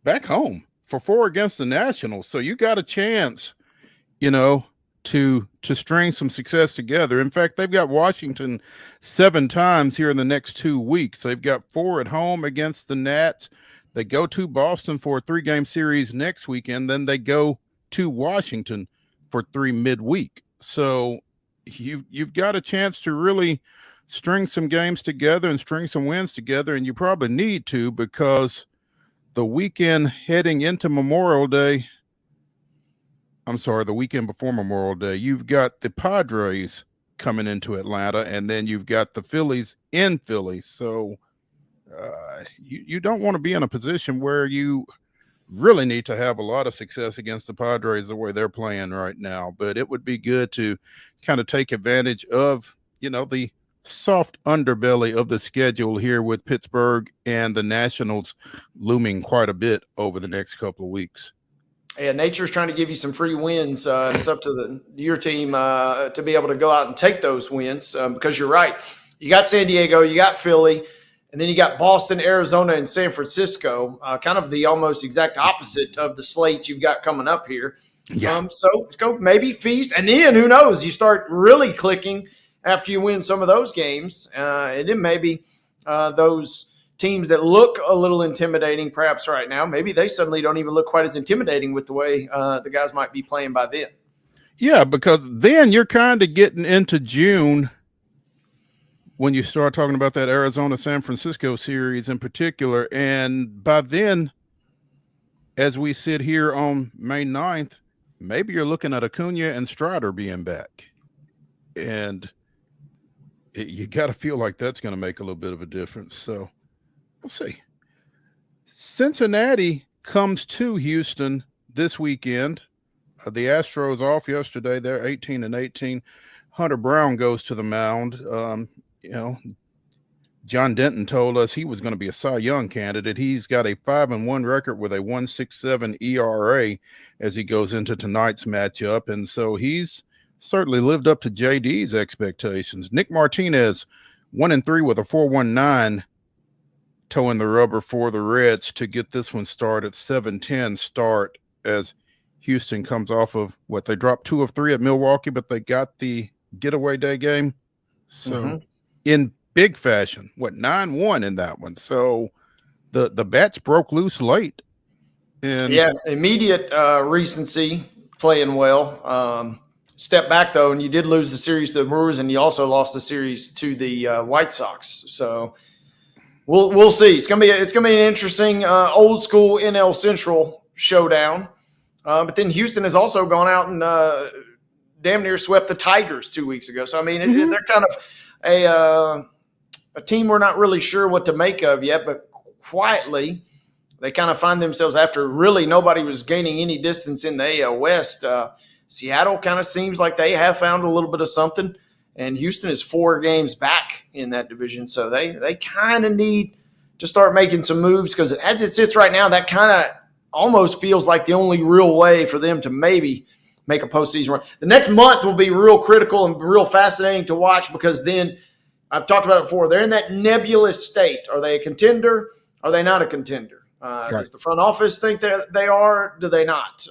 Back home for 4 against the Nationals. So you got a chance, to string some success together. In fact, they've got Washington 7 times here in the next 2 weeks. They've got 4 at home against the Nats. They go to Boston for a 3-game series next weekend. Then they go to Washington for 3 midweek. So you've got a chance to really string some games together and string some wins together, and you probably need to, because the weekend heading into Memorial Day, the weekend before Memorial Day, you've got the Padres coming into Atlanta, and then you've got the Phillies in Philly. So you don't want to be in a position where you really need to have a lot of success against the Padres the way they're playing right now. But it would be good to kind of take advantage of, the soft underbelly of the schedule here, with Pittsburgh and the Nationals looming quite a bit over the next couple of weeks. Yeah, nature's trying to give you some free wins. It's up to your team to be able to go out and take those wins, because you're right. You got San Diego, you got Philly, and then you got Boston, Arizona, and San Francisco, kind of the almost exact opposite of the slate you've got coming up here. Yeah. So let's go maybe feast, and then who knows, you start really clicking after you win some of those games, and then maybe those teams that look a little intimidating perhaps right now, maybe they suddenly don't even look quite as intimidating with the way the guys might be playing by then. Yeah, because then you're kind of getting into June when you start talking about that Arizona-San Francisco series in particular, and by then, as we sit here on May 9th, maybe you're looking at Acuna and Strider being back, and you got to feel like that's going to make a little bit of a difference. So we'll see. Cincinnati comes to Houston this weekend. The Astros off yesterday. They're 18-18. Hunter Brown goes to the mound. John Denton told us he was going to be a Cy Young candidate. He's got a 5-1 record with a 1.67 ERA as he goes into tonight's matchup. And so he's certainly lived up to JD's expectations. Nick Martinez, 1-3 with a 4.19 toeing the rubber for the Reds to get this one started. 7-10 start as Houston comes off of what they dropped 2 of 3 at Milwaukee, but they got the getaway day game. So in big fashion, 9-1 in that one. So the bats broke loose late. And immediate recency, playing well. Step back though, and you did lose the series to the Brewers, and you also lost the series to the White Sox. So we'll see. It's gonna be an interesting old school NL Central showdown. But then Houston has also gone out and damn near swept the Tigers 2 weeks ago. So I mean, they're kind of a team we're not really sure what to make of yet, but quietly they kind of find themselves, after really nobody was gaining any distance in the AL West. Seattle kind of seems like they have found a little bit of something, and Houston is 4 games back in that division. So they kind of need to start making some moves, because as it sits right now, that kind of almost feels like the only real way for them to maybe make a postseason run. The next month will be real critical and real fascinating to watch, because then I've talked about it before. They're in that nebulous state. Are they a contender? Are they not a contender? Does the front office think that they are? Do they not?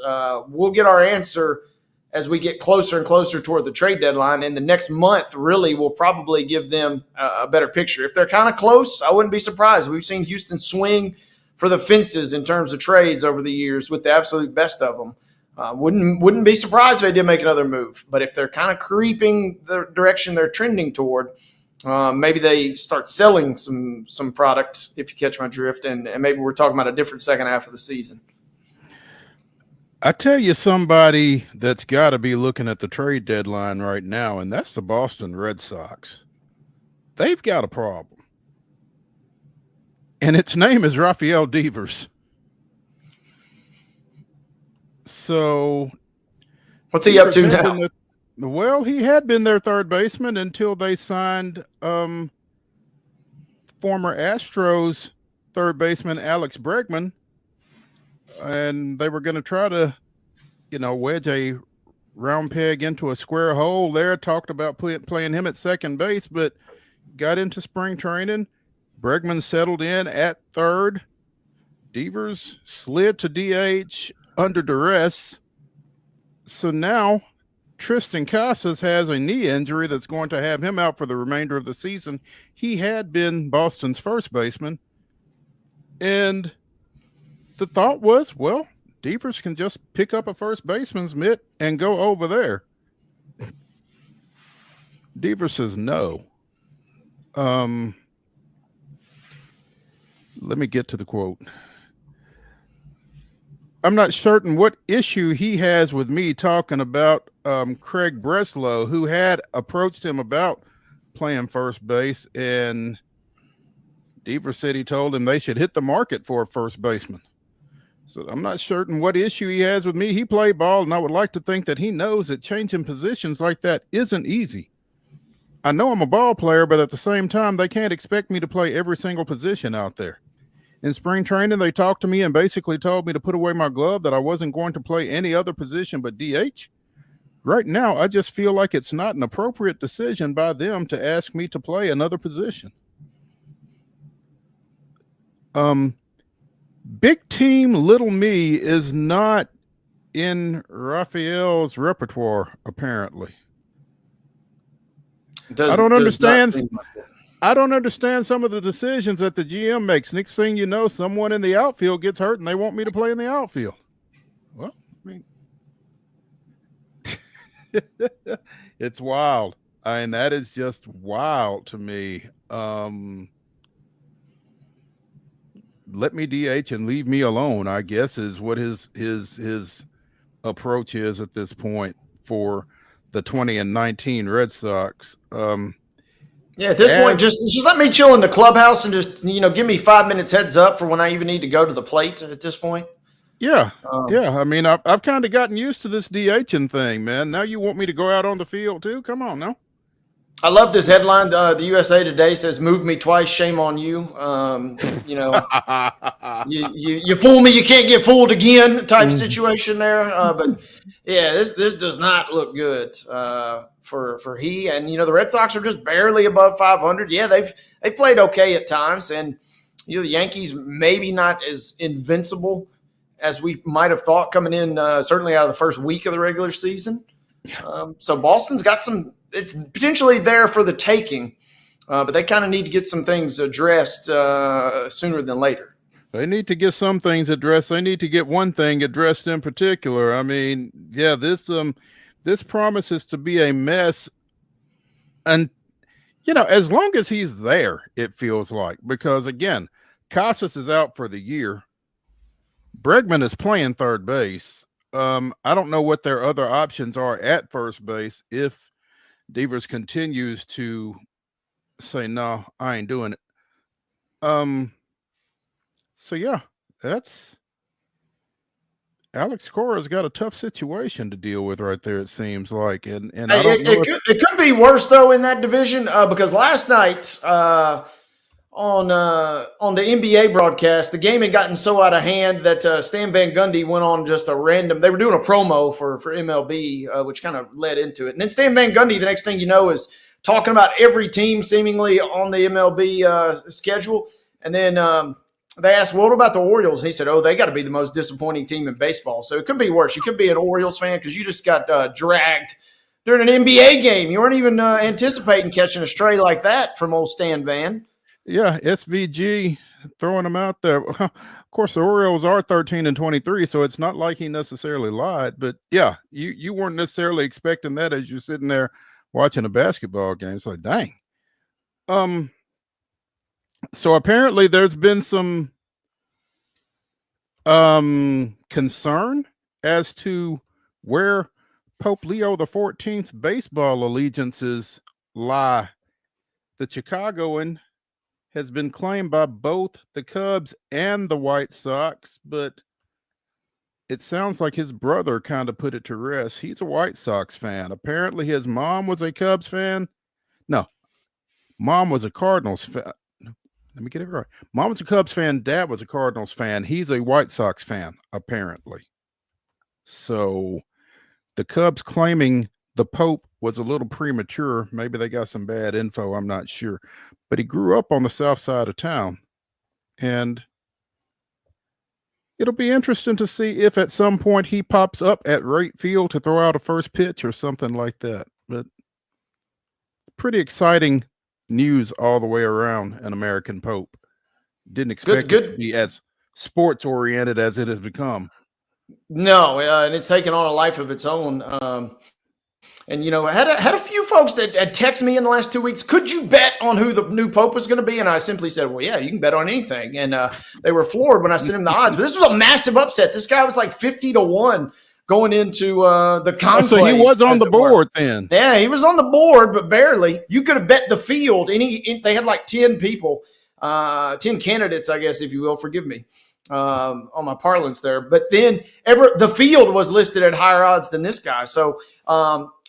We'll get our answer as we get closer and closer toward the trade deadline. And the next month really will probably give them a better picture. If they're kind of close, I wouldn't be surprised. We've seen Houston swing for the fences in terms of trades over the years with the absolute best of them. Wouldn't be surprised if they did make another move. But if they're kind of creeping the direction they're trending toward, maybe they start selling some product, if you catch my drift, and maybe we're talking about a different second half of the season. I tell you somebody that's got to be looking at the trade deadline right now, and that's the Boston Red Sox. They've got a problem. And its name is Rafael Devers. So what's he up to now? Well, he had been their third baseman until they signed former Astros third baseman Alex Bregman, and they were going to try to, wedge a round peg into a square hole there. Talked about playing him at second base, but got into spring training. Bregman settled in at third. Devers slid to DH under duress. So now Tristan Casas has a knee injury that's going to have him out for the remainder of the season. He had been Boston's first baseman. And the thought was, well, Devers can just pick up a first baseman's mitt and go over there. Devers says no. Let me get to the quote. I'm not certain what issue he has with me talking about Craig Breslow, who had approached him about playing first base, and Devers said he told him they should hit the market for a first baseman. So I'm not certain what issue he has with me. He played ball, and I would like to think that he knows that changing positions like that isn't easy. I know I'm a ball player, but at the same time, they can't expect me to play every single position out there. In spring training, they talked to me and basically told me to put away my glove, that I wasn't going to play any other position but DH. Right now, I just feel like it's not an appropriate decision by them to ask me to play another position. Big team, little me is not in Raphael's repertoire, apparently. I don't understand some of the decisions that the GM makes. Next thing you know, someone in the outfield gets hurt and they want me to play in the outfield. Well, I mean, it's wild. And that is just wild to me. Let me DH and leave me alone, I guess, is what his approach is at this point for the 20-19 Red Sox. At this point, just let me chill in the clubhouse and just, give me 5 minutes heads up for when I even need to go to the plate at this point. Yeah. I mean, I've kind of gotten used to this DHing thing, man. Now you want me to go out on the field too? Come on now. I love this headline. The USA Today says, "Move me twice, shame on you." You fool me, you can't get fooled again type situation there. But yeah, this does not look good for he. And the Red Sox are just barely above 500. Yeah, they've played okay at times, and the Yankees maybe not as invincible as we might have thought coming in, certainly out of the first week of the regular season. So Boston's got it's potentially there for the taking, but they kind of need to get some things addressed sooner than later. They need to get some things addressed. They need to get one thing addressed in particular. I mean, yeah, this promises to be a mess. And, as long as he's there, it feels like, because again, Casas is out for the year. Bregman is playing third base. I don't know what their other options are at first base if Devers continues to say, no, I ain't doing it. So yeah, that's Alex Cora's got a tough situation to deal with right there, it seems like. And I don't know it could be worse though in that division, because last night on the NBA broadcast, the game had gotten so out of hand that Stan Van Gundy went on just a random. They were doing a promo for MLB, which kind of led into it. And then Stan Van Gundy, the next thing you know, is talking about every team seemingly on the MLB schedule. And then they asked, well, what about the Orioles? And he said, oh, they got to be the most disappointing team in baseball. So it could be worse. You could be an Orioles fan because you just got dragged during an NBA game. You weren't even anticipating catching a stray like that from old Stan Van. Yeah, SVG throwing them out there. Of course, the Orioles are 13-23, so it's not like he necessarily lied. But yeah, you weren't necessarily expecting that as you're sitting there watching a basketball game. It's like, dang. So apparently there's been some concern as to where Pope Leo XIV's baseball allegiances lie. The Chicagoan has been claimed by both the Cubs and the White Sox, but it sounds like his brother kind of put it to rest. He's a White Sox fan. Apparently his mom was a Cubs fan. No, mom was a Cardinals fan. Let me get it right. Mom was a Cubs fan. Dad was a Cardinals fan. He's a White Sox fan, apparently. So the Cubs claiming the Pope was a little premature. Maybe they got some bad info. I'm not sure. But he grew up on the south side of town. And it'll be interesting to see if at some point he pops up at right field to throw out a first pitch or something like that. But pretty exciting news all the way around an American Pope. Didn't expect it to be as sports oriented as it has become. No, and it's taken on a life of its own. And I had a few folks that had texted me in the last 2 weeks. Could you bet on who the new Pope was going to be? And I simply said, well, yeah, you can bet on anything. And they were floored when I sent them the odds. But this was a massive upset. This guy was like 50-1 going into the conclave. So he was on the board then. Yeah, he was on the board, but barely. You could have bet the field. They had like 10 people, 10 candidates, I guess, if you will. Forgive me on my parlance there. But then the field was listed at higher odds than this guy. So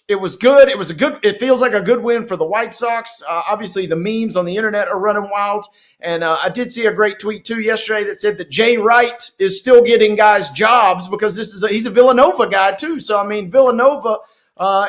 it was good. It feels like a good win for the White Sox. Obviously, the memes on the internet are running wild. And I did see a great tweet, too, yesterday that said that Jay Wright is still getting guys jobs because he's a Villanova guy, too. So, I mean, Villanova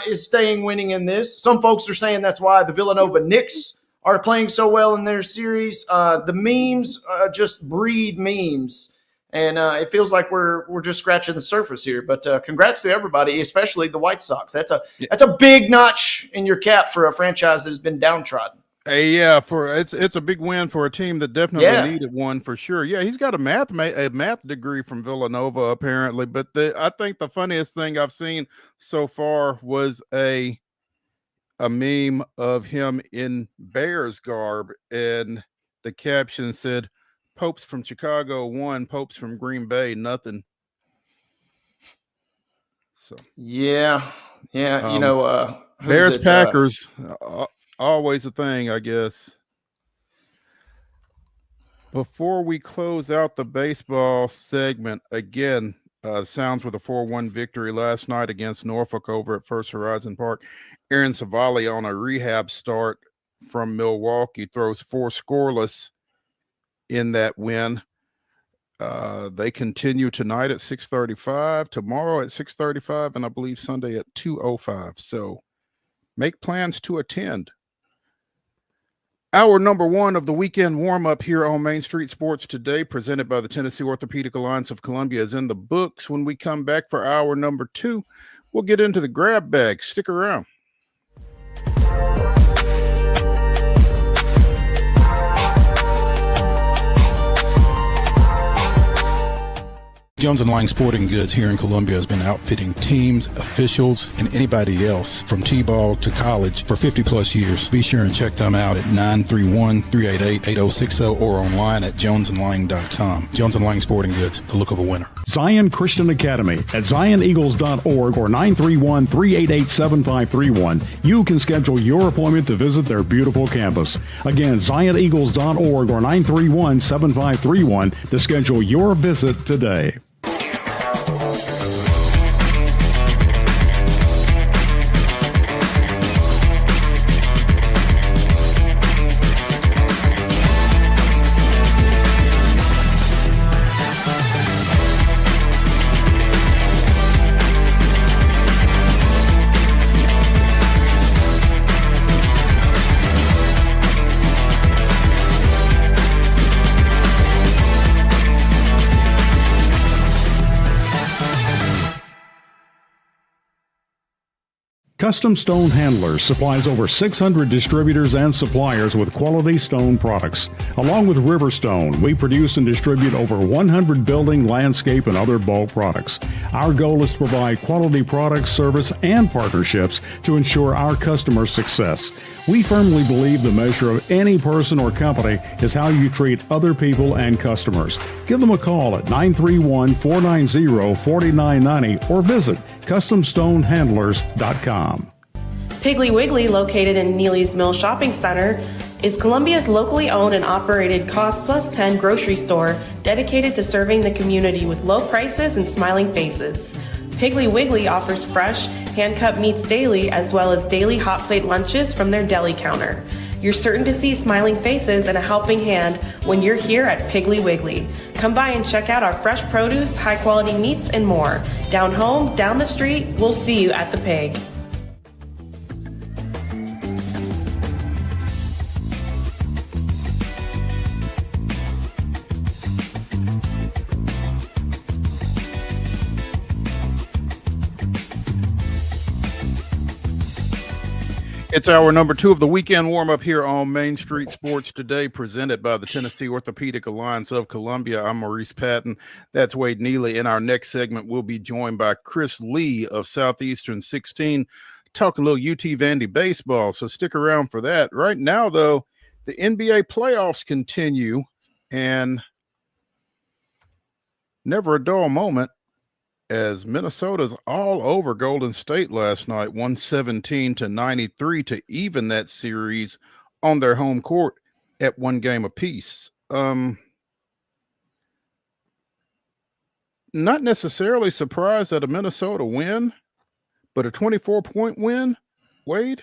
is staying winning in this. Some folks are saying that's why the Villanova Knicks are playing so well in their series. The memes just breed memes. And it feels like we're just scratching the surface here. But congrats to everybody, especially the White Sox. That's a big notch in your cap for a franchise that has been downtrodden. Yeah, it's a big win for a team that definitely needed one for sure. Yeah, he's got a math degree from Villanova apparently. But I think the funniest thing I've seen so far was a meme of him in Bears garb, and the caption said, Popes from Chicago won, Popes from Green Bay nothing. So yeah, Bears Packers always a thing, I guess. Before we close out the baseball segment, again, Sounds with a 4-1 victory last night against Norfolk over at First Horizon Park. Aaron Savali on a rehab start from Milwaukee throws 4 scoreless in that win. They continue tonight at 6:35, tomorrow at 6:35, and I believe Sunday at 2:05. So make plans to attend. Hour number one of the weekend warm-up here on Main Street Sports Today, presented by the Tennessee Orthopedic Alliance of Columbia, is in the books. When we come back for hour number two, we'll get into the grab bag. Stick around. Jones & Lang Sporting Goods here in Columbia has been outfitting teams, officials, and anybody else from T-ball to college for 50 plus years. Be sure and check them out at 931-388-8060 or online at jonesandlang.com. Jones & Lang Sporting Goods, the look of a winner. Zion Christian Academy at zioneagles.org or 931-388-7531. You can schedule your appointment to visit their beautiful campus. Again, zioneagles.org or 931-7531 to schedule your visit today. Custom Stone Handlers supplies over 600 distributors and suppliers with quality stone products. Along with Riverstone, we produce and distribute over 100 building, landscape, and other bulk products. Our goal is to provide quality products, service, and partnerships to ensure our customers' success. We firmly believe the measure of any person or company is how you treat other people and customers. Give them a call at 931-490-4990 or visit CustomStoneHandlers.com. Piggly Wiggly, located in Neely's Mill Shopping Center, is Columbia's locally owned and operated Cost Plus 10 grocery store dedicated to serving the community with low prices and smiling faces. Piggly Wiggly offers fresh, hand-cut meats daily as well as daily hot plate lunches from their deli counter. You're certain to see smiling faces and a helping hand when you're here at Piggly Wiggly. Come by and check out our fresh produce, high-quality meats, and more. Down home, down the street, we'll see you at the Pig. It's hour number two of the weekend warm-up here on Main Street Sports Today, presented by the Tennessee Orthopedic Alliance of Columbia. I'm Maurice Patton. That's Wade Neely. In our next segment, we'll be joined by Chris Lee of Southeastern 16, talking a little UT Vandy baseball, so stick around for that. Right now, though, the NBA playoffs continue, and never a dull moment, as Minnesota's all over Golden State last night, 117-93 to even that series on their home court at one game apiece. Not necessarily surprised at a Minnesota win, but a 24-point win, Wade,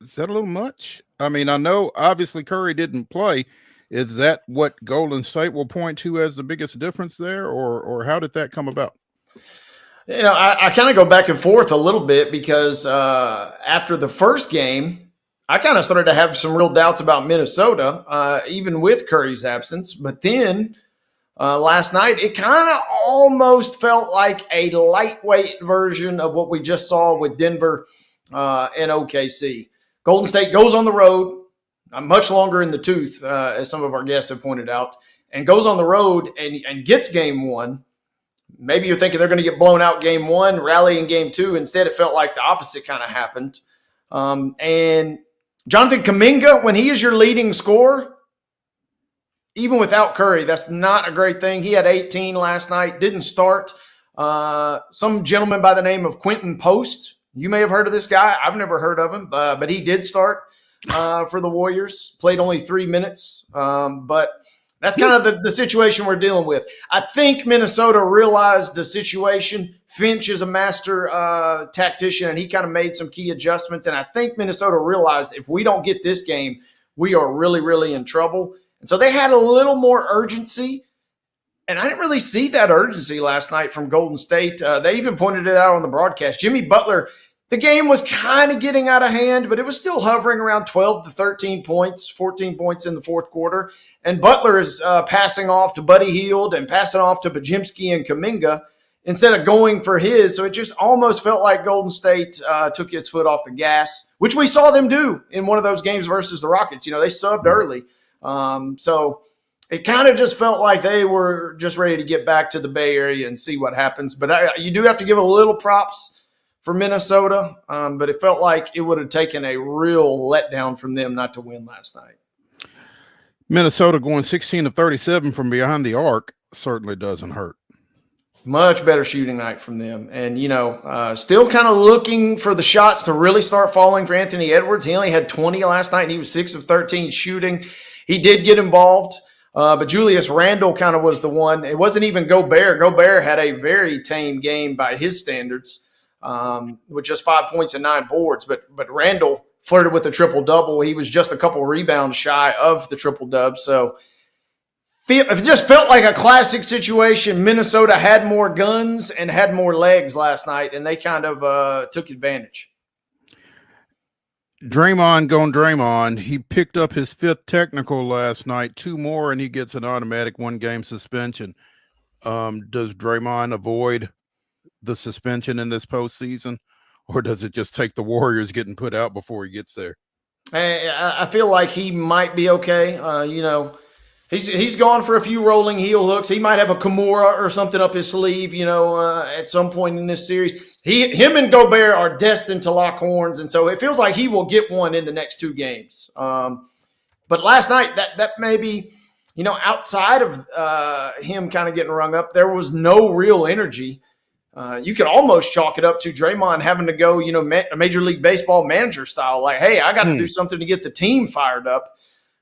is that a little much? I mean, I know obviously Curry didn't play. Is that what Golden State will point to as the biggest difference there, or how did that come about? You know, I kind of go back and forth a little bit because after the first game, I kind of started to have some real doubts about Minnesota, even with Curry's absence. But then last night, it kind of almost felt like a lightweight version of what we just saw with Denver and OKC. Golden State goes on the road, much longer in the tooth, as some of our guests have pointed out, and goes on the road and gets game one. Maybe you're thinking they're going to get blown out game one, rally in game two. Instead, it felt like the opposite kind of happened. And Jonathan Kuminga, when he is your leading scorer, even without Curry, that's not a great thing. He had 18 last night, didn't start. Some gentleman by the name of Quentin Post. You may have heard of this guy. I've never heard of him, but he did start for the Warriors. Played only 3 minutes, but that's kind of the situation we're dealing with. I think Minnesota realized the situation. Finch is a master tactician, and he kind of made some key adjustments. And I think Minnesota realized if we don't get this game, we are really, really in trouble. And so they had a little more urgency. And I didn't really see that urgency last night from Golden State. They even pointed it out on the broadcast. Jimmy Butler the game was kind of getting out of hand, but it was still hovering around 12 to 13 points, 14 points in the fourth quarter. And Butler is passing off to Buddy Hield and passing off to Bajimski and Kuminga instead of going for his. So it just almost felt like Golden State took its foot off the gas, which we saw them do in one of those games versus the Rockets. They subbed early. So it kind of just felt like they were just ready to get back to the Bay Area and see what happens. But you do have to give a little props for Minnesota, but it felt like it would have taken a real letdown from them not to win last night. Minnesota going 16 of 37 from behind the arc certainly doesn't hurt. Much better shooting night from them. And, still kind of looking for the shots to really start falling for Anthony Edwards. He only had 20 last night, and he was 6 of 13 shooting. He did get involved, but Julius Randle kind of was the one. It wasn't even Gobert. Gobert had a very tame game by his standards. With just 5 points and 9 boards. But Randall flirted with the triple-double. He was just a couple rebounds shy of the triple-dub. So it just felt like a classic situation. Minnesota had more guns and had more legs last night, and they kind of took advantage. Draymond. He picked up his 5th technical last night, 2 more, and he gets an automatic 1-game suspension. Does Draymond avoid the suspension in this postseason, or does it just take the Warriors getting put out before he gets there? I feel like he might be okay. He's gone for a few rolling heel hooks. He might have a Kimura or something up his sleeve, at some point in this series. Him and Gobert are destined to lock horns, and so it feels like he will get one in the next 2 games. But last night, that maybe, outside of him kind of getting rung up, there was no real energy. You could almost chalk it up to Draymond having to go, Major League Baseball manager style, like, hey, I got to do something to get the team fired up.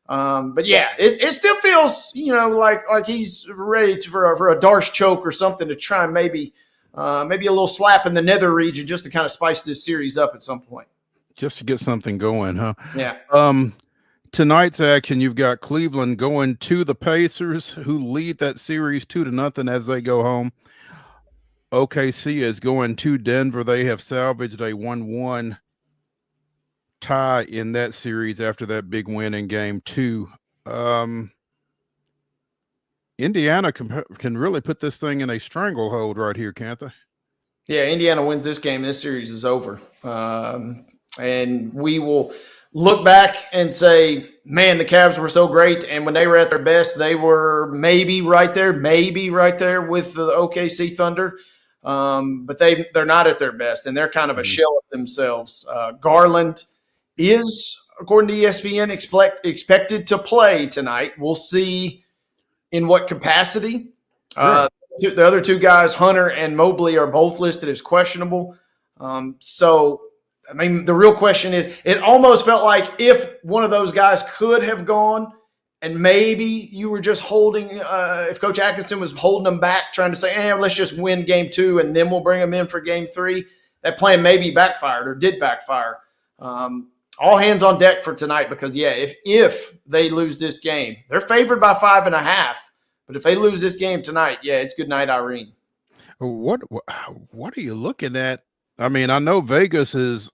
But yeah, it still feels, like he's ready for a Darce choke or something to try and maybe a little slap in the nether region just to kind of spice this series up at some point. Just to get something going, huh? Yeah. Tonight's action, you've got Cleveland going to the Pacers, who lead that series 2-0 as they go home. OKC is going to Denver. They have salvaged a 1-1 tie in that series after that big win in game 2. Indiana can really put this thing in a stranglehold right here, can't they? Yeah, Indiana wins this game. This series is over. And we will look back and say, man, the Cavs were so great. And when they were at their best, they were maybe right there with the OKC Thunder. But they're not at their best, and they're kind of a shell of themselves. Garland is, according to ESPN, expected to play tonight. We'll see in what capacity. The other 2 guys, Hunter and Mobley, are both listed as questionable. So, the real question is, it almost felt like if one of those guys could have gone, and maybe you were just holding, if Coach Atkinson was holding them back, trying to say, let's just win game 2 and then we'll bring them in for game 3. That plan maybe backfired or did backfire. All hands on deck for tonight because, if they lose this game, they're favored by 5.5. But if they lose this game tonight, it's good night, Irene. What are you looking at? I mean, I know Vegas is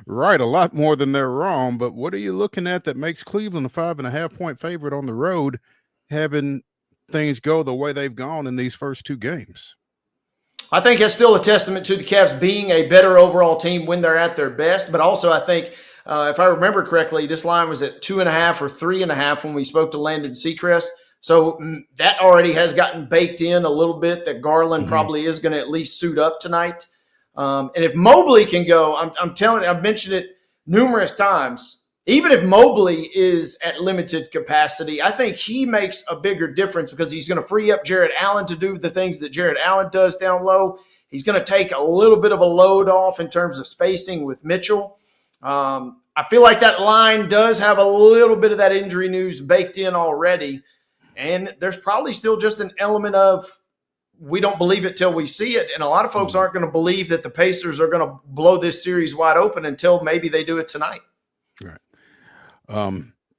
right a lot more than they're wrong, but what are you looking at that makes Cleveland a 5.5-point favorite on the road, having things go the way they've gone in these first 2 games? I think it's still a testament to the Cavs being a better overall team when they're at their best, but also I think, if I remember correctly, this line was at 2.5 or 3.5 when we spoke to Landon Seacrest. So that already has gotten baked in a little bit that Garland probably is going to at least suit up tonight. And if Mobley can go, I'm telling you, I've mentioned it numerous times, even if Mobley is at limited capacity, I think he makes a bigger difference because he's going to free up Jarrett Allen to do the things that Jarrett Allen does down low. He's going to take a little bit of a load off in terms of spacing with Mitchell. I feel like that line does have a little bit of that injury news baked in already. And there's probably still just an element of we don't believe it till we see it. And a lot of folks aren't going to believe that the Pacers are going to blow this series wide open until maybe they do it tonight. Right.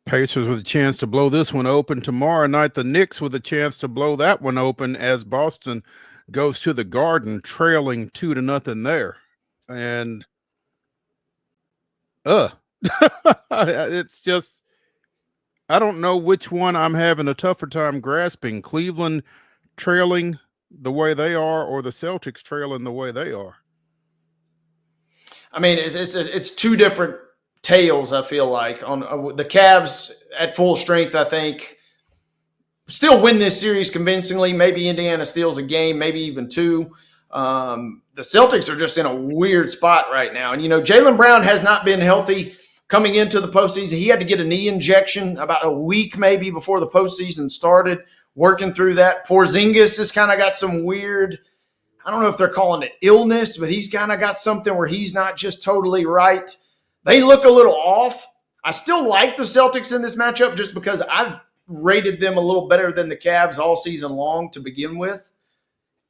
Pacers with a chance to blow this one open tomorrow night. The Knicks with a chance to blow that one open as Boston goes to the Garden trailing 2-0 there. And It's just, I don't know which one I'm having a tougher time grasping. Cleveland trailing the way they are, or the Celtics trailing the way they are. I mean, it's two different tales, I feel like. On the Cavs at full strength, I think, still win this series convincingly. Maybe Indiana steals a game, maybe even two. The Celtics are just in a weird spot right now. And, Jaylen Brown has not been healthy coming into the postseason. He had to get a knee injection about a week maybe before the postseason started, working through that. Porzingis has kind of got some weird, I don't know if they're calling it illness, but he's kind of got something where he's not just totally right. They look a little off. I still like the Celtics in this matchup just because I've rated them a little better than the Cavs all season long to begin with.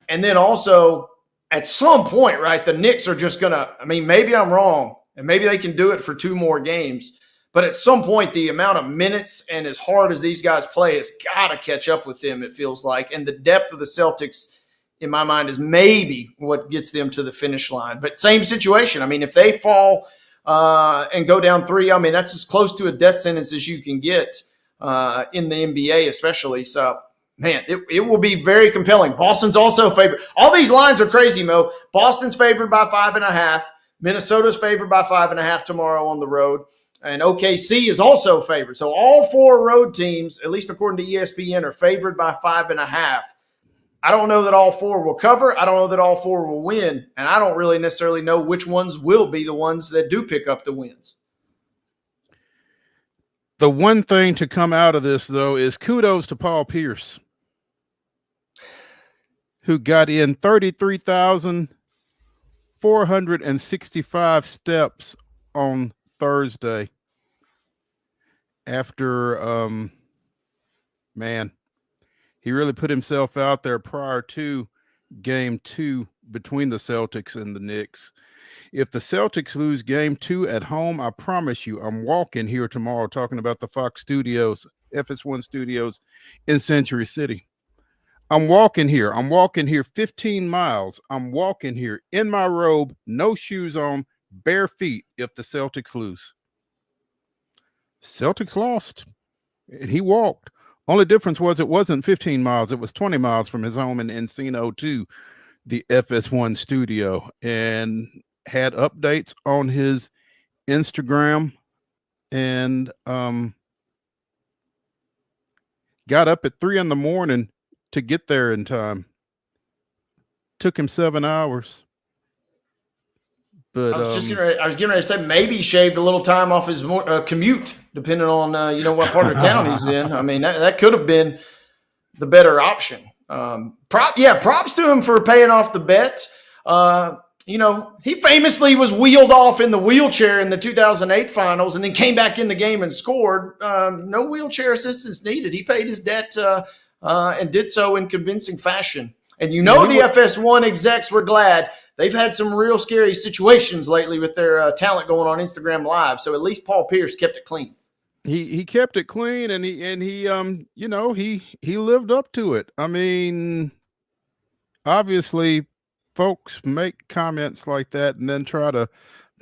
And then also, at some point, right, the Knicks are just going to – I mean, maybe I'm wrong, and maybe they can do it for two more games. But at some point, the amount of minutes and as hard as these guys play has got to catch up with them, it feels like. And the depth of the Celtics, in my mind, is maybe what gets them to the finish line. But same situation. I mean, if they fall and go down 3, I mean, that's as close to a death sentence as you can get in the NBA especially. So, man, it will be very compelling. Boston's also favored. All these lines are crazy, Mo. Boston's favored by 5.5. Minnesota's favored by 5.5 tomorrow on the road. And OKC is also favored. So all 4 road teams, at least according to ESPN, are favored by 5.5. I don't know that all 4 will cover. I don't know that all 4 will win. And I don't really necessarily know which ones will be the ones that do pick up the wins. The one thing to come out of this, though, is kudos to Paul Pierce, who got in 33,465 steps on Thursday after, he really put himself out there prior to game 2 between the Celtics and the Knicks. If the Celtics lose game 2 at home, I promise you, I'm walking here tomorrow talking about the Fox Studios, FS1 Studios in Century City. I'm walking here 15 miles. I'm walking here in my robe, no shoes on, bare feet if the Celtics lose. Celtics lost, and he walked. Only difference was it wasn't 15 miles. It was 20 miles from his home in Encino to the FS1 studio, and had updates on his Instagram, and got up at 3 a.m. to get there in time. Took him 7 hours. But I was getting ready to say maybe shaved a little time off his commute, depending on what part of town he's in. I mean, that could have been the better option. Props to him for paying off the bet. He famously was wheeled off in the wheelchair in the 2008 finals and then came back in the game and scored. No wheelchair assistance needed. He paid his debt and did so in convincing fashion. And the FS1 execs were glad. They've had some real scary situations lately with their talent going on Instagram Live. So at least Paul Pierce kept it clean. He kept it clean, and he lived up to it. I mean, obviously, folks make comments like that and then try to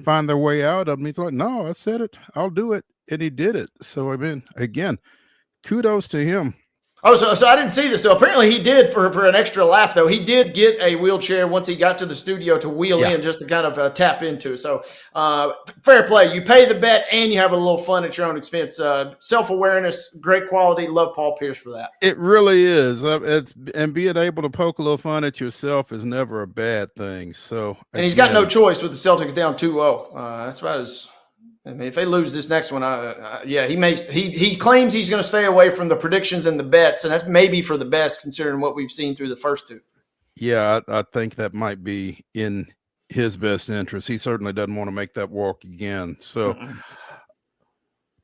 find their way out of them. He's like, no, I said it, I'll do it, and he did it. So I mean, again, kudos to him. Oh, so I didn't see this. So apparently he did, for an extra laugh, though, he did get a wheelchair once he got to the studio to wheel in just to kind of tap into. So fair play. You pay the bet and you have a little fun at your own expense. Self-awareness, great quality. Love Paul Pierce for that. It really is. And being able to poke a little fun at yourself is never a bad thing. So, and he's got no choice with the Celtics down 2-0. That's about as... I mean, if they lose this next one, he claims he's going to stay away from the predictions and the bets, and that's maybe for the best considering what we've seen through the first 2. Yeah, I think that might be in his best interest. He certainly doesn't want to make that walk again. So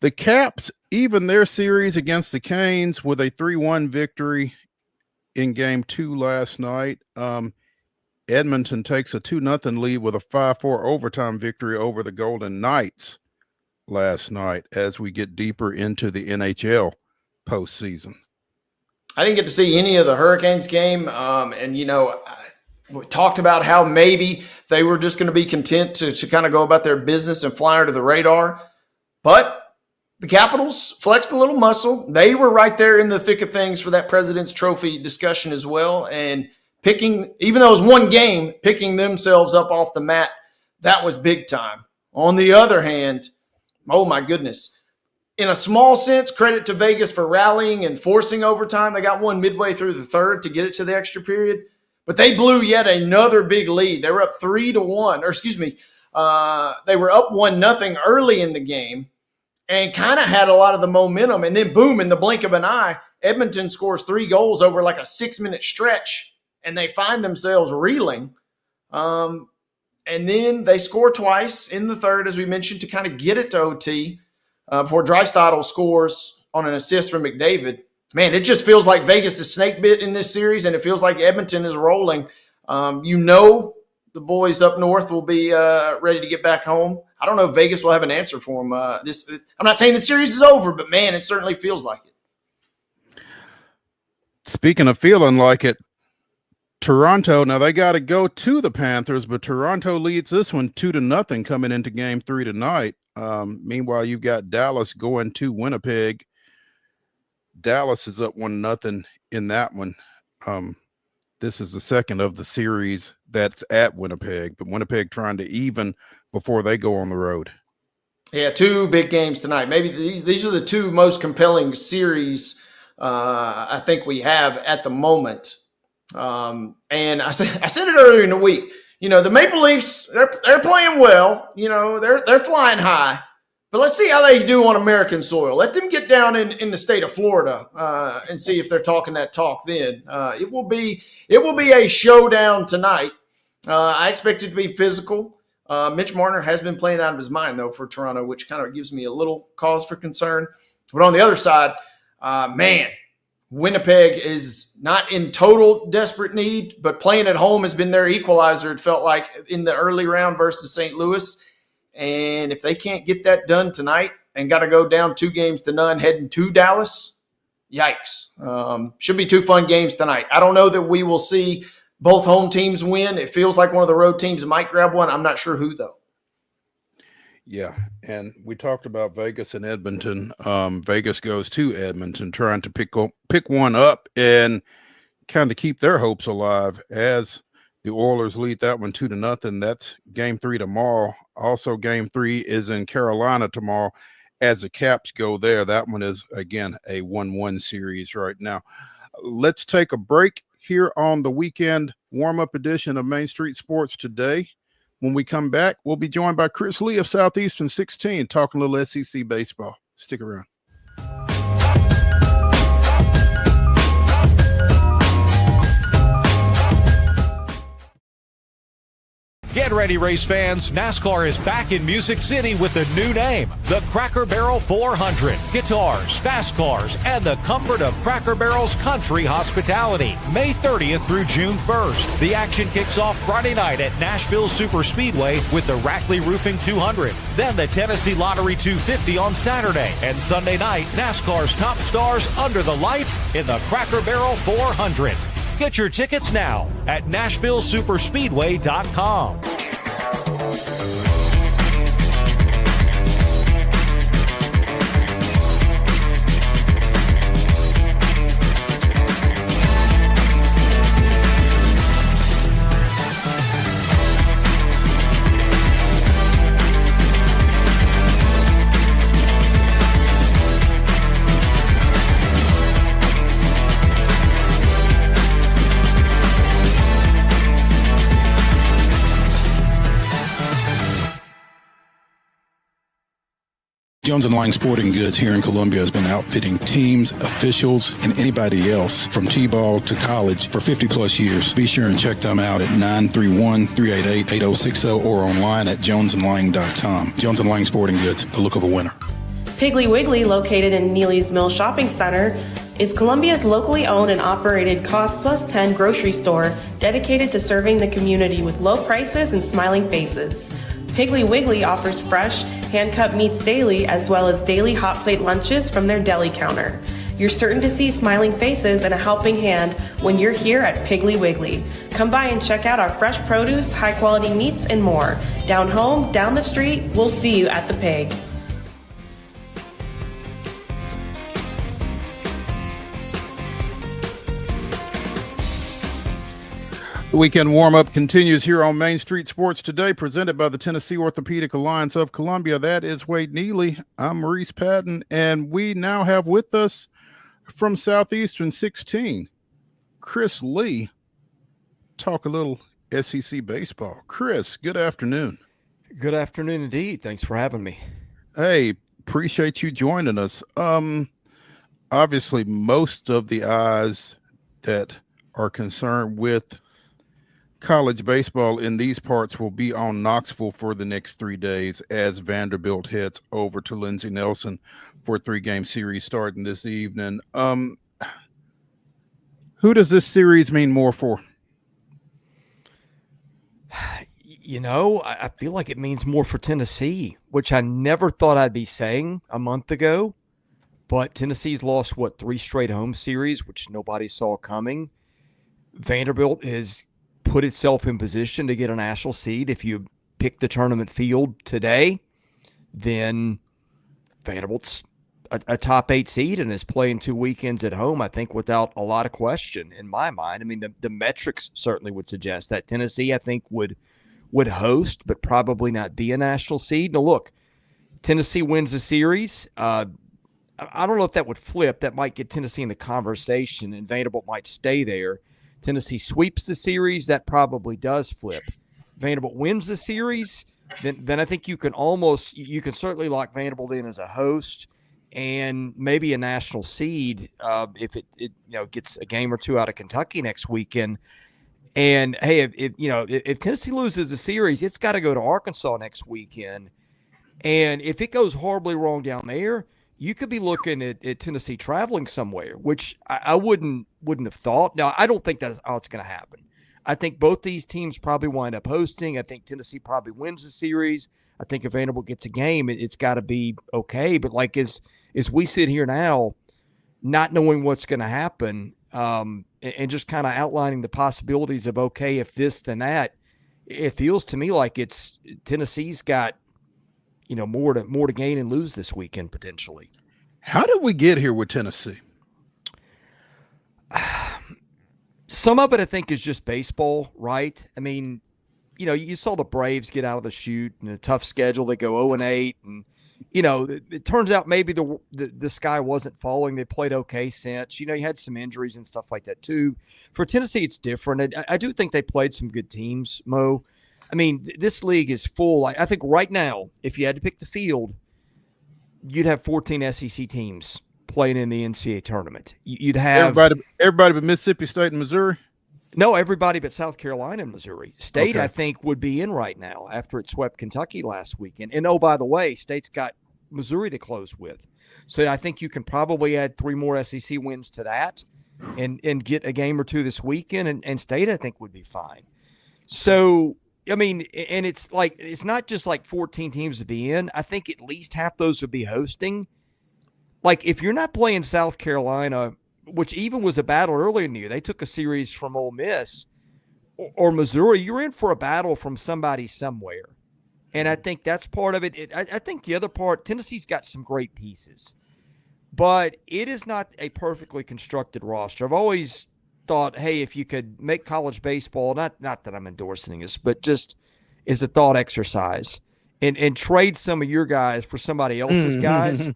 the Caps, even their series against the Canes with a 3-1 victory in game 2 last night. Edmonton takes a 2-0 lead with a 5-4 overtime victory over the Golden Knights last night as we get deeper into the NHL postseason. I didn't get to see any of the Hurricanes game. We talked about how maybe they were just going to be content to kind of go about their business and fly under the radar. But the Capitals flexed a little muscle. They were right there in the thick of things for that President's Trophy discussion as well. And picking, even though it was one game, picking themselves up off the mat, that was big time. On the other hand, oh my goodness. In a small sense, credit to Vegas for rallying and forcing overtime. They got one midway through the third to get it to the extra period. But they blew yet another big lead. They were up 3-1, or excuse me, they were up 1-0 early in the game and kind of had a lot of the momentum. And then boom, in the blink of an eye, Edmonton scores 3 goals over like a 6-minute stretch, and they find themselves reeling. And then they score twice in the third, as we mentioned, to kind of get it to OT. Before Draisaitl scores on an assist from McDavid. Man, it just feels like Vegas is snake bit in this series, and it feels like Edmonton is rolling. The boys up north will be ready to get back home. I don't know if Vegas will have an answer for them. I'm not saying the series is over, but, man, it certainly feels like it. Speaking of feeling like it, Toronto, now they got to go to the Panthers, but Toronto leads this one 2-0 coming into game 3 tonight. Meanwhile, you've got Dallas going to Winnipeg. Dallas is up 1-0 in that one. This is the second of the series that's at Winnipeg, but Winnipeg trying to even before they go on the road. Yeah, 2 big games tonight. Maybe these are the 2 most compelling series I think we have at the moment. And I said it earlier in the week. The Maple Leafs, they're playing well. They're flying high. But let's see how they do on American soil. Let them get down in the state of Florida and see if they're talking that talk then. It will be a showdown tonight. I expect it to be physical. Mitch Marner has been playing out of his mind, though, for Toronto, which kind of gives me a little cause for concern. But on the other side, man, Winnipeg is not in total desperate need, but playing at home has been their equalizer, it felt like, in the early round versus St. Louis. And if they can't get that done tonight and got to go down 2-0 heading to Dallas, yikes. Should be 2 fun games tonight. I don't know that we will see both home teams win. It feels like one of the road teams might grab one. I'm not sure who, though. Yeah, and we talked about Vegas and Edmonton. Vegas goes to Edmonton trying to pick one up and kind of keep their hopes alive as the Oilers lead that one 2-0. That's game 3 tomorrow. Also, game 3 is in Carolina tomorrow as the Caps go there. That one is, again, a 1-1 series right now. Let's take a break here on the weekend warm-up edition of Main Street Sports Today. When we come back, we'll be joined by Chris Lee of Southeastern 16, talking a little SEC baseball. Stick around. Get ready, race fans. NASCAR is back in Music City with a new name, the Cracker Barrel 400. Guitars, fast cars, and the comfort of Cracker Barrel's country hospitality. May 30th through June 1st. The action kicks off Friday night at Nashville Super Speedway with the Rackley Roofing 200. Then the Tennessee Lottery 250 on Saturday. And Sunday night, NASCAR's top stars under the lights in the Cracker Barrel 400. Get your tickets now at NashvilleSuperspeedway.com. Jones & Lang Sporting Goods here in Columbia has been outfitting teams, officials, and anybody else from T-ball to college for 50-plus years. Be sure and check them out at 931-388-8060 or online at jonesandlang.com. Jones & Lang Sporting Goods, the look of a winner. Piggly Wiggly, located in Neely's Mill Shopping Center, is Columbia's locally owned and operated Cost Plus 10 grocery store dedicated to serving the community with low prices and smiling faces. Piggly Wiggly offers fresh, hand-cut meats daily, as well as daily hot plate lunches from their deli counter. You're certain to see smiling faces and a helping hand when you're here at Piggly Wiggly. Come by and check out our fresh produce, high-quality meats, and more. Down home, down the street, we'll see you at the Pig. The weekend warm-up continues here on Main Street Sports Today, presented by the Tennessee Orthopedic Alliance of Columbia. That is Wade Neely. I'm Maurice Patton, and we now have with us from Southeastern 16, Chris Lee. Talk a little SEC baseball. Chris, good afternoon. Good afternoon indeed. Thanks for having me. Hey, appreciate you joining us. Obviously, most of the eyes that are concerned with college baseball in these parts will be on Knoxville for the next 3 days as Vanderbilt heads over to Lindsey Nelson for a 3-game series starting this evening. Who does this series mean more for? You know, I feel like it means more for Tennessee, which I never thought I'd be saying a month ago. But Tennessee's lost, 3 straight home series, which nobody saw coming. Vanderbilt has put itself in position to get a national seed. If you pick the tournament field today, then Vanderbilt's a top 8 seed and is playing 2 weekends at home, I think, without a lot of question in my mind. I mean, the metrics certainly would suggest that. Tennessee, I think, would host, but probably not be a national seed. Now, look, Tennessee wins the series. I don't know if that would flip. That might get Tennessee in the conversation, and Vanderbilt might stay there. Tennessee sweeps the series, that probably does flip. Vanderbilt wins the series, then I think you can certainly lock Vanderbilt in as a host and maybe a national seed if it gets a game or 2 out of Kentucky next weekend. And hey, if Tennessee loses the series, it's got to go to Arkansas next weekend. And if it goes horribly wrong down there, you could be looking at Tennessee traveling somewhere, which I wouldn't have thought. Now, I don't think that's how it's going to happen. I think both these teams probably wind up hosting. I think Tennessee probably wins the series. I think if Vanderbilt gets a game, it's got to be okay. But like as we sit here now, not knowing what's going to happen and just kind of outlining the possibilities of, okay, if this, then that, it feels to me like it's Tennessee's got more to gain and lose this weekend potentially. How did we get here with Tennessee? Some of it, I think, is just baseball, right? I mean, you saw the Braves get out of the chute and a tough schedule. They go 0-8, and it turns out maybe the sky wasn't falling. They played okay since. You had some injuries and stuff like that too. For Tennessee, it's different. I do think they played some good teams, Mo. I mean, this league is full. I think right now, if you had to pick the field, you'd have 14 SEC teams playing in the NCAA tournament. You'd have everybody but Mississippi State and Missouri. No, everybody but South Carolina and Missouri. State, okay. I think, would be in right now after it swept Kentucky last weekend. And oh, by the way, State's got Missouri to close with. So I think you can probably add 3 more SEC wins to that and get a game or 2 this weekend. And State, I think, would be fine. So, I mean, and it's not just like 14 teams to be in. I think at least half those would be hosting. Like, if you're not playing South Carolina, which even was a battle earlier in the year, they took a series from Ole Miss or Missouri, you're in for a battle from somebody somewhere. And I think that's part of it. I think the other part, Tennessee's got some great pieces, but it is not a perfectly constructed roster. I've always thought, hey, if you could make college baseball, not that I'm endorsing this, but just as a thought exercise, and trade some of your guys for somebody else's guys,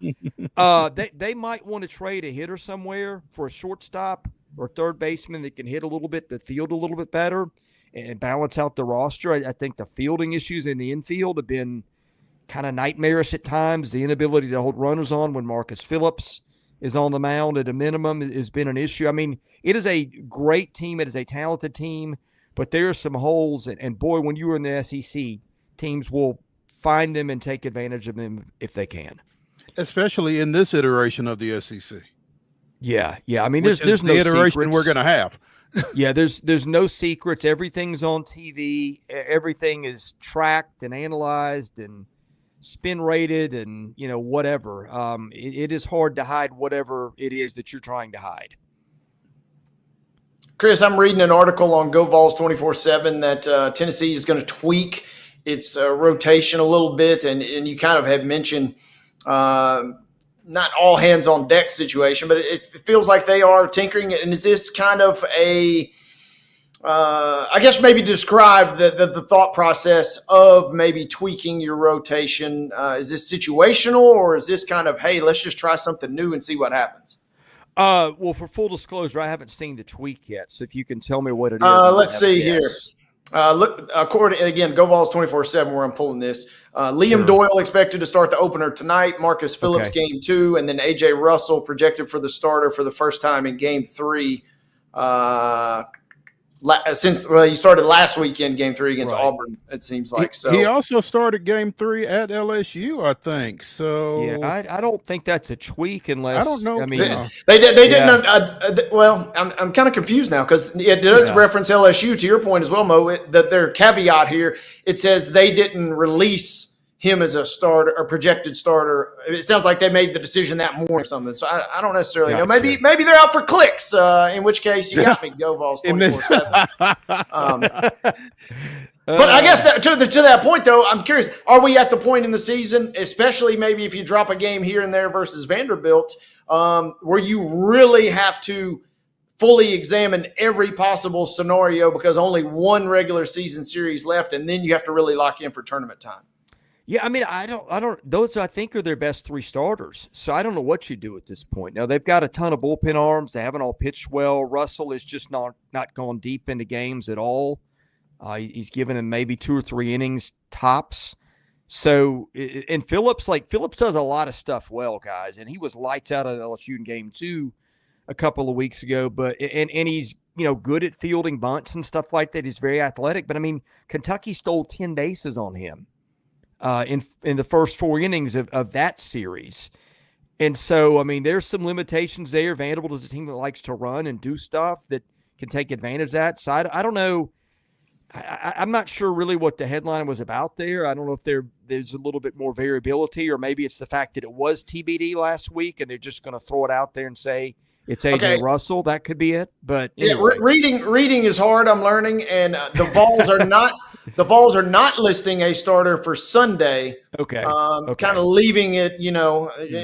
they might want to trade a hitter somewhere for a shortstop or third baseman that can hit a little bit, the field a little bit better, and balance out the roster. I think the fielding issues in the infield have been kind of nightmarish at times. The inability to hold runners on when Marcus Phillips is on the mound at a minimum has been an issue. I mean, it is a great team. It is a talented team, but there are some holes. And boy, when you were in the SEC, teams will find them and take advantage of them if they can. Especially in this iteration of the SEC. Yeah. I mean, there's no the iteration secrets. We're going to have. Yeah, there's no secrets. Everything's on TV. Everything is tracked and analyzed, and spin rated and, whatever. It is hard to hide whatever it is that you're trying to hide. Chris, I'm reading an article on GoVols 24/7 that Tennessee is going to tweak its rotation a little bit, and you kind of have mentioned not all hands on deck situation, but it feels like they are tinkering. And is this kind of I guess maybe describe the thought process of maybe tweaking your rotation? Is this situational, or is this kind of, hey, let's just try something new and see what happens? Well, for full disclosure, I haven't seen the tweak yet. So if you can tell me what it is. Let's see here. Look, according again, GoVols 24/7, where I'm pulling this. Liam Doyle expected to start the opener tonight. Marcus Phillips game 2, and then AJ Russell projected for the starter for the first time in game 3. Since he started last weekend, game 3 against Auburn, it seems like. So he also started game 3 at LSU, I think. So yeah, I don't think that's a tweak unless I don't know. I mean, they didn't. Well, I'm kind of confused now because it does reference LSU. To your point as well, Mo, that their caveat here, it says they didn't release him as a starter or projected starter. It sounds like they made the decision that morning or something. So I don't necessarily know. Maybe they're out for clicks, in which case you got me, GoVols 24/7. But I guess to that point, though, I'm curious, are we at the point in the season, especially maybe if you drop a game here and there versus Vanderbilt, where you really have to fully examine every possible scenario because only one regular season series left, and then you have to really lock in for tournament time? Yeah, I mean, I don't. Those I think are their best 3 starters. So I don't know what you do at this point. Now they've got a ton of bullpen arms. They haven't all pitched well. Russell has just not gone deep into games at all. He's given him maybe 2 or 3 innings tops. So and Phillips does a lot of stuff well, guys. And he was lights out at LSU in game 2 a couple of weeks ago. But and he's good at fielding bunts and stuff like that. He's very athletic. But I mean, Kentucky stole 10 bases on him in the first 4 innings of that series. And so, I mean, there's some limitations there. Vanderbilt is a team that likes to run and do stuff that can take advantage of that. So I don't know. I'm not sure really what the headline was about there. I don't know if there's a little bit more variability, or maybe it's the fact that it was TBD last week and they're just going to throw it out there and say it's AJ Russell. That could be it. But anyway. Reading is hard, I'm learning, and the Vols are not – the Vols are not listing a starter for Sunday. Okay. Kind of leaving it,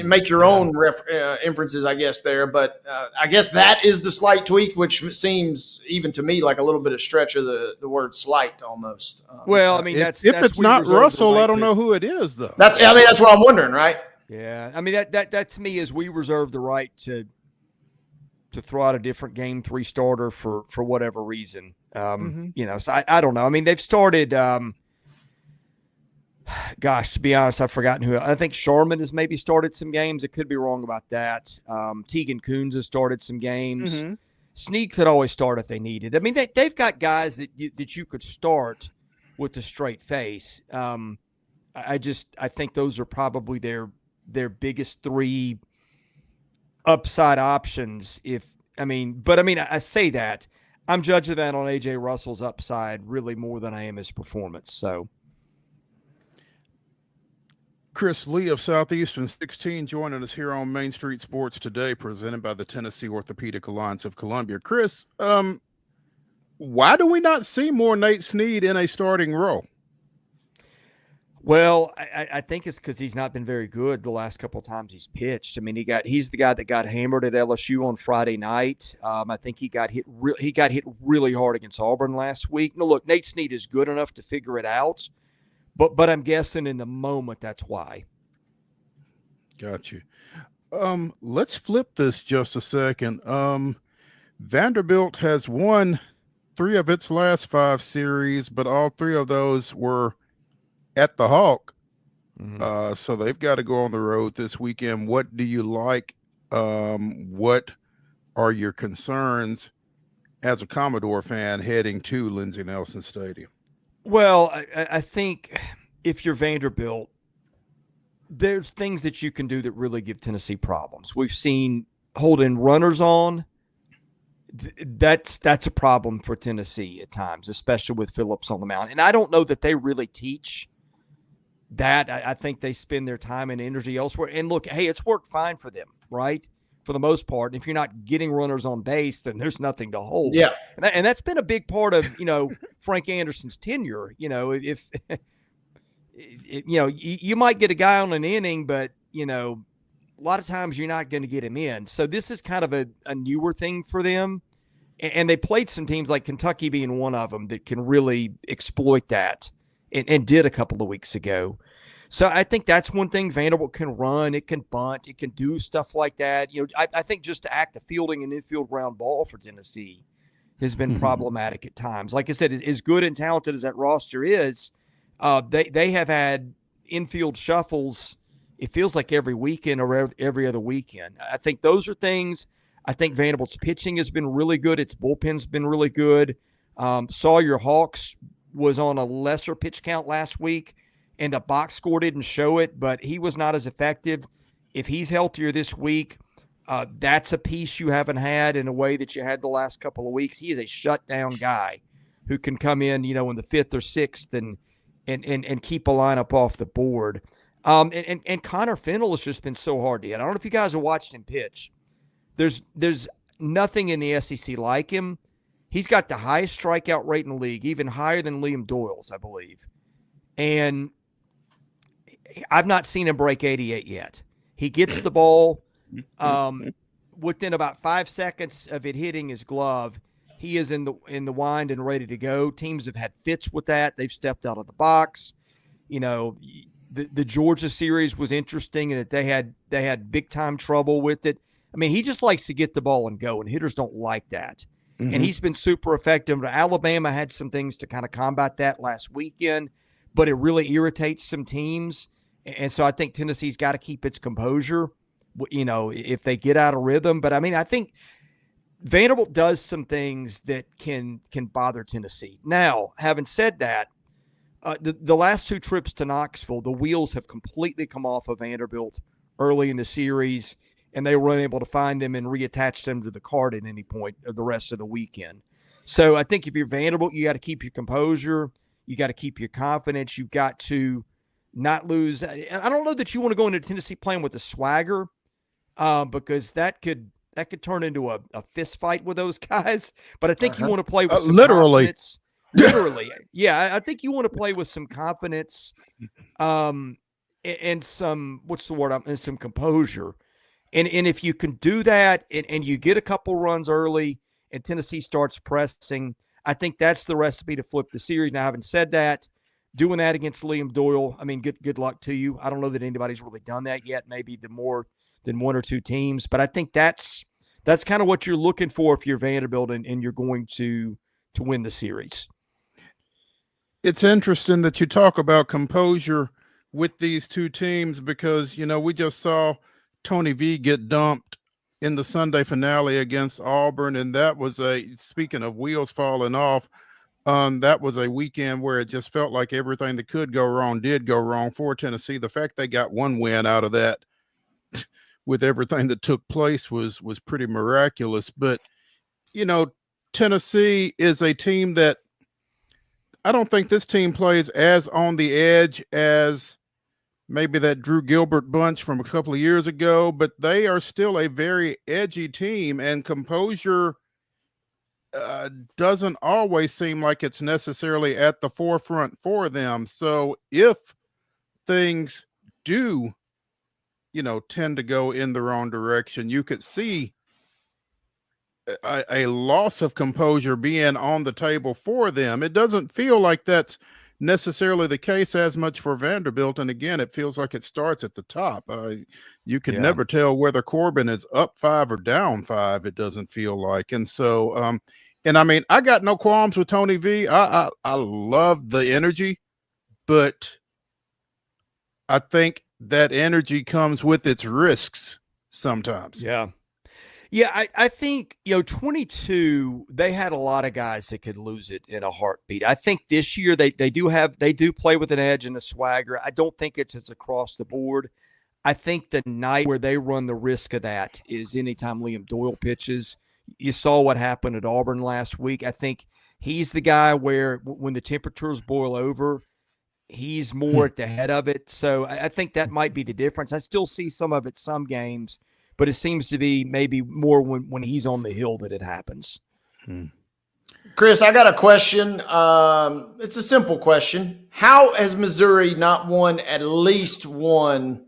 make your own inferences, I guess, there. But I guess that is the slight tweak, which seems even to me like a little bit of stretch of the word slight almost. Well, I mean, if it's not Russell, I don't know who it is, though. That's what I'm wondering, right? Yeah. I mean, that to me is we reserve the right to throw out a different game 3 starter for whatever reason. So I don't know. I mean, they've started, to be honest, I've forgotten who. I think Sharman has maybe started some games. I could be wrong about that. Tegan Coons has started some games. Mm-hmm. Snead could always start if they needed. I mean, they've got guys that you could start with a straight face. I think those are probably their biggest 3 upside options. I say that I'm judging that on AJ Russell's upside really more than I am his performance. So Chris Lee of Southeastern 16 joining us here on Main Street Sports Today, presented by the Tennessee Orthopedic Alliance of Columbia. Chris, why do we not see more Nate Snead in a starting role? Well, I think it's because he's not been very good the last couple of times he's pitched. I mean, he's the guy that got hammered at LSU on Friday night. I think he got hit really hard against Auburn last week. No, look, Nate Snead is good enough to figure it out, but I'm guessing in the moment that's why. Got you. Let's flip this just a second. Vanderbilt has won 3 of its last 5 series, but all 3 of those were at the Hawk. So they've got to go on the road this weekend. What do you like? What are your concerns as a Commodore fan heading to Lindsey Nelson Stadium? Well, I think if you're Vanderbilt, there's things that you can do that really give Tennessee problems. We've seen holding runners on. That's a problem for Tennessee at times, especially with Phillips on the mound. And I don't know that they really teach that, I think they spend their time and energy elsewhere. And look, hey, it's worked fine for them, right? For the most part. And if you're not getting runners on base, then there's nothing to hold. Yeah. And that's been a big part of, Frank Anderson's tenure. If you might get a guy on an inning, but, a lot of times you're not going to get him in. So this is kind of a newer thing for them. And they played some teams like Kentucky being one of them that can really exploit that and did a couple of weeks ago. So I think that's one thing. Vanderbilt can run, it can bunt, it can do stuff like that. I think just to act the fielding and infield ground ball for Tennessee has been problematic at times. Like I said, as good and talented as that roster is, they have had infield shuffles, it feels like every weekend or every other weekend. I think those are things. I think Vanderbilt's pitching has been really good. Its bullpen's been really good. Sawyer Hawks was on a lesser pitch count last week, and the box score didn't show it, but he was not as effective. If he's healthier this week, that's a piece you haven't had in a way that you had the last couple of weeks. He is a shutdown guy who can come in, in the fifth or sixth and keep a lineup off the board. And Connor Fennell has just been so hard to hit. I don't know if you guys have watched him pitch. There's nothing in the SEC like him. He's got the highest strikeout rate in the league, even higher than Liam Doyle's, I believe. And I've not seen him break 88 yet. He gets the ball within about 5 seconds of it hitting his glove. He is in the wind and ready to go. Teams have had fits with that. They've stepped out of the box. The Georgia series was interesting in that they had big time trouble with it. I mean, he just likes to get the ball and go, and hitters don't like that. Mm-hmm. And he's been super effective. Alabama had some things to kind of combat that last weekend, but it really irritates some teams. And so I think Tennessee's got to keep its composure, if they get out of rhythm. But, I think Vanderbilt does some things that can bother Tennessee. Now, having said that, the last two trips to Knoxville, the wheels have completely come off of Vanderbilt early in the series, and they were unable to find them and reattach them to the card at any point of the rest of the weekend. So I think if you're Vanderbilt, you got to keep your composure. You got to keep your confidence. You've got to not lose. I don't know that you want to go into Tennessee playing with a swagger because that could turn into a fist fight with those guys. But I think you want to play with some confidence. Literally. Yeah, I think you want to play with some confidence and some, what's the word? And some composure. And if you can do that and you get a couple runs early and Tennessee starts pressing, I think that's the recipe to flip the series. Now, having said that, doing that against Liam Doyle, good luck to you. I don't know that anybody's really done that yet, maybe the more than one or two teams. But I think that's kind of what you're looking for if you're Vanderbilt and you're going to win the series. It's interesting that you talk about composure with these two teams because, we just saw Tony V get dumped in the Sunday finale against Auburn. And that was speaking of wheels falling off, that was a weekend where it just felt like everything that could go wrong did go wrong for Tennessee. The fact they got one win out of that with everything that took place was pretty miraculous. But, Tennessee is a team that I don't think this team plays as on the edge as maybe that Drew Gilbert bunch from a couple of years ago, but they are still a very edgy team, and composure doesn't always seem like it's necessarily at the forefront for them. So if things do, tend to go in the wrong direction, you could see a loss of composure being on the table for them. It doesn't feel like that's necessarily the case as much for Vanderbilt. And again, it feels like it starts at the top. You can never tell whether Corbin is up 5 or down 5. It doesn't feel like. And so, I got no qualms with Tony V. I love the energy, but I think that energy comes with its risks sometimes. Yeah. Yeah, I think, 22, they had a lot of guys that could lose it in a heartbeat. I think this year they do play with an edge and a swagger. I don't think it's as across the board. I think the night where they run the risk of that is anytime Liam Doyle pitches. You saw what happened at Auburn last week. I think he's the guy where when the temperatures boil over, He's more at the head of it. So I think that might be the difference. I still see some of it some games, but it seems to be maybe more when he's on the hill that it happens. Chris, I got a question. It's a simple question. How has Missouri not won at least one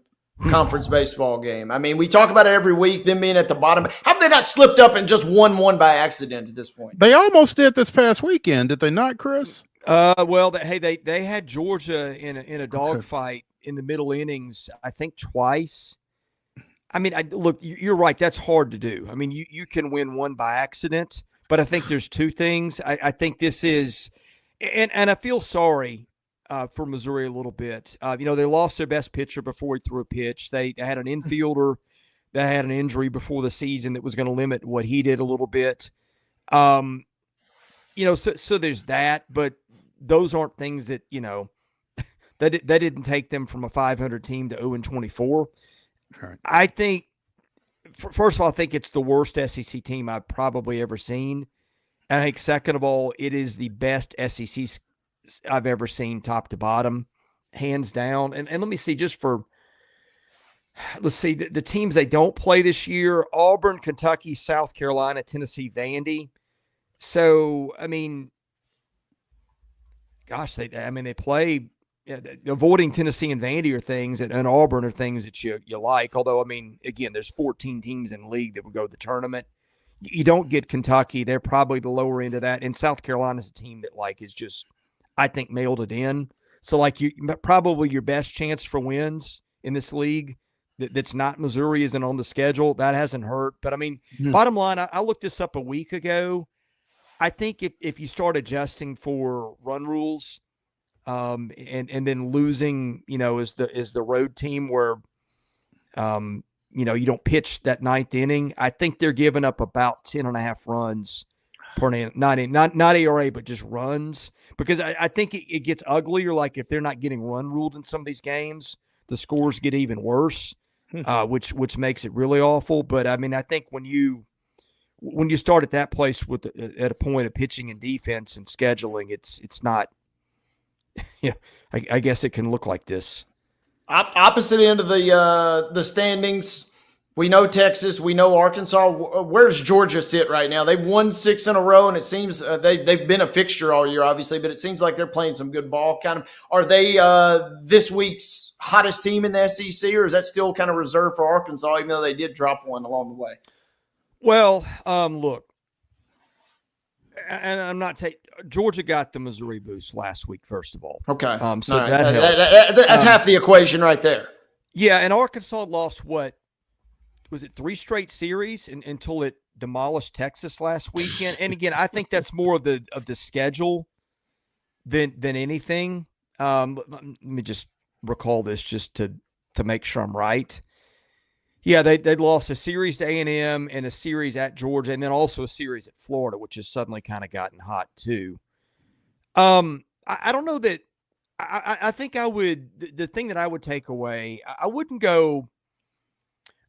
conference baseball game? I mean, we talk about it every week, them being at the bottom. How have they not slipped up and just won one by accident at this point? They almost did this past weekend, did they not, Chris? Well, they had Georgia in a dogfight in the middle innings, I think twice. I mean, look, you're right. That's hard to do. I mean, you can win one by accident, but I think there's two things. I think this is, and I feel sorry for Missouri a little bit. They lost their best pitcher before he threw a pitch. They had an infielder that had an injury before the season that was going to limit what he did a little bit. So there's that, but those aren't things that, that didn't take them from a 500 team to 0-24. Right. I think, first of all, I think it's the worst SEC team I've probably ever seen. And I think, second of all, it is the best SEC I've ever seen top to bottom, hands down. And let me see, let's see, the teams they don't play this year: Auburn, Kentucky, South Carolina, Tennessee, Vandy. So, I mean, gosh, they play. Avoiding Tennessee and Vandy are things, and Auburn are things that you like. Although, I mean, again, there's 14 teams in the league that will go to the tournament. You don't get Kentucky; they're probably the lower end of that. And South Carolina's a team that is just, I think, mailed it in. So, probably your best chance for wins in this league that's not Missouri isn't on the schedule. That hasn't hurt. But I mean, bottom line, I looked this up a week ago. I think if you start adjusting for run rules, and then losing, is the road team where, you don't pitch that ninth inning, I think they're giving up about 10.5 runs per inning, not ERA, but just runs. Because I think it gets uglier. Like if they're not getting run ruled in some of these games, the scores get even worse, which makes it really awful. But I mean, I think when you start at that place at a point of pitching and defense and scheduling, it's not. Yeah, I guess it can look like this. Opposite end of the standings, we know Texas, we know Arkansas. Where's Georgia sit right now? They've won 6 in a row, and it seems they've been a fixture all year, obviously, but it seems like they're playing some good ball. Kind of, are they this week's hottest team in the SEC, or is that still kind of reserved for Arkansas, even though they did drop one along the way? Well, look, and I'm not taking Georgia got the Missouri boost last week, first of all. Okay. So right. that helps. That's half the equation right there. Yeah, and Arkansas lost what? Was it 3 straight series until it demolished Texas last weekend? And again, I think that's more of the schedule than anything. Let me just recall this just to make sure I'm right. Yeah, they lost a series to A&M and a series at Georgia, and then also a series at Florida, which has suddenly kind of gotten hot too. I don't know that I think I would the thing that I would take away, I wouldn't go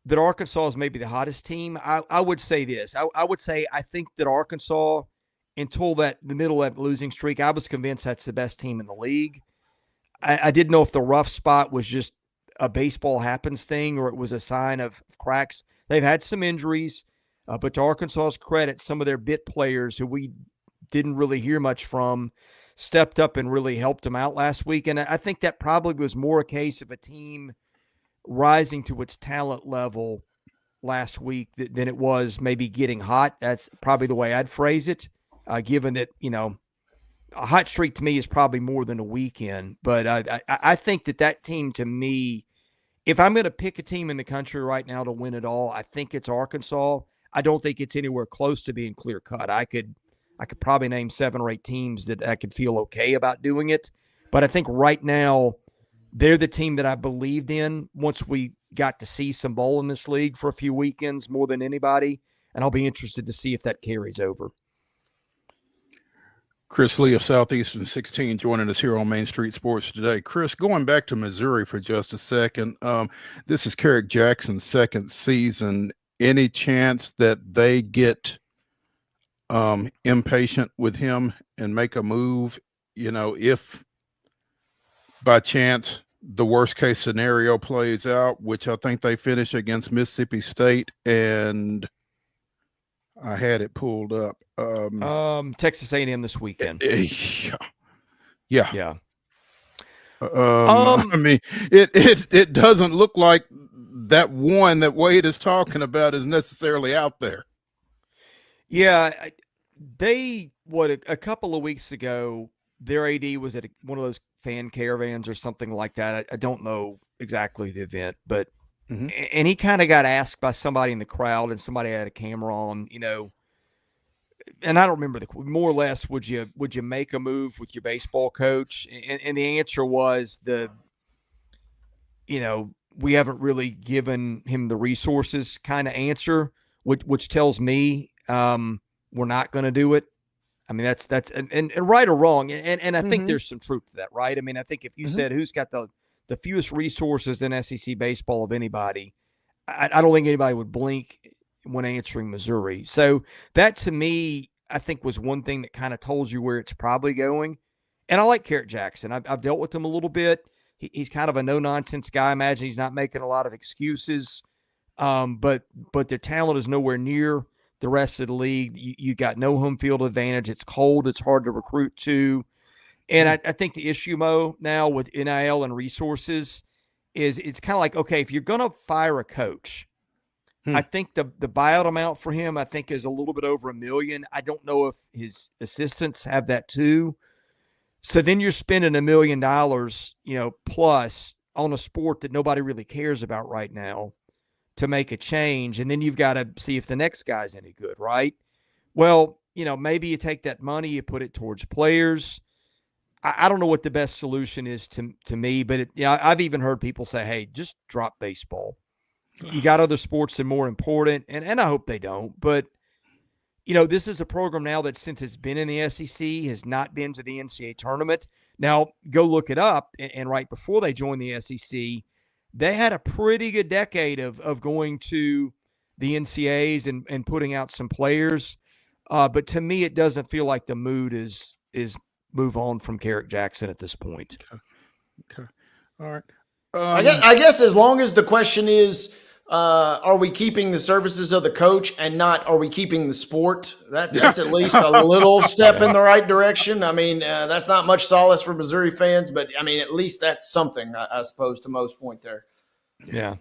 that Arkansas is maybe the hottest team. I would say this. I would say I think that Arkansas, until the middle of that losing streak, I was convinced that's the best team in the league. I didn't know if the rough spot was just a baseball happens thing or it was a sign of cracks. They've had some injuries, but to Arkansas's credit, some of their bit players who we didn't really hear much from stepped up and really helped them out last week. And I think that probably was more a case of a team rising to its talent level last week than it was maybe getting hot. That's probably the way I'd phrase it, given that, a hot streak to me is probably more than a weekend. But I think that team, to me, if I'm going to pick a team in the country right now to win it all, I think it's Arkansas. I don't think it's anywhere close to being clear cut. I could probably name 7 or 8 teams that I could feel okay about doing it. But I think right now they're the team that I believed in once we got to see some ball in this league for a few weekends more than anybody. And I'll be interested to see if that carries over. Chris Lee of Southeastern 16 joining us here on Main Street Sports today. Chris, going back to Missouri for just a second, this is Carrick Jackson's second season. Any chance that they get impatient with him and make a move, if by chance the worst case scenario plays out, which I think they finish against Mississippi State, and I had it pulled up. Texas A&M this weekend. Yeah. Yeah. I mean, it doesn't look like that one that Wade is talking about is necessarily out there. Yeah, a couple of weeks ago, their AD was at one of those fan caravans or something like that. I don't know exactly the event, but and he kind of got asked by somebody in the crowd, and somebody had a camera on, and I don't remember more or less, would you make a move with your baseball coach? And the answer was we haven't really given him the resources kind of answer, which tells me we're not going to do it. I mean, that's and right or wrong. And I think there's some truth to that, right? I mean, I think if you said who's got the fewest resources in SEC baseball of anybody, I don't think anybody would blink when answering Missouri. So that to me, I think was one thing that kind of told you where it's probably going. And I like Carrot Jackson. I've dealt with him a little bit. He's kind of a no-nonsense guy. I imagine he's not making a lot of excuses. But their talent is nowhere near the rest of the league. You got no home field advantage. It's cold. It's hard to recruit to. And I think the issue, Mo, now with NIL and resources is it's kind of like, okay, if you're going to fire a coach, I think the buyout amount for him, I think, is a little bit over $1 million. I don't know if his assistants have that too. So then you're spending $1 million, plus on a sport that nobody really cares about right now to make a change. And then you've got to see if the next guy's any good, right? Well, maybe you take that money, you put it towards players. I don't know what the best solution is to me, but I've even heard people say, hey, just drop baseball. You got other sports that are more important, and I hope they don't. But, this is a program now that since it's been in the SEC has not been to the NCAA tournament. Now, go look it up, and right before they joined the SEC, they had a pretty good decade of going to the NCAAs and putting out some players. But to me, it doesn't feel like the mood is move on from Carrot Jackson at this point. Okay. All right. I guess as long as the question is, are we keeping the services of the coach and not are we keeping the sport? That's at least a little step in the right direction. I mean, that's not much solace for Missouri fans, but I mean, at least that's something, I suppose, to Mo's point there. Yeah.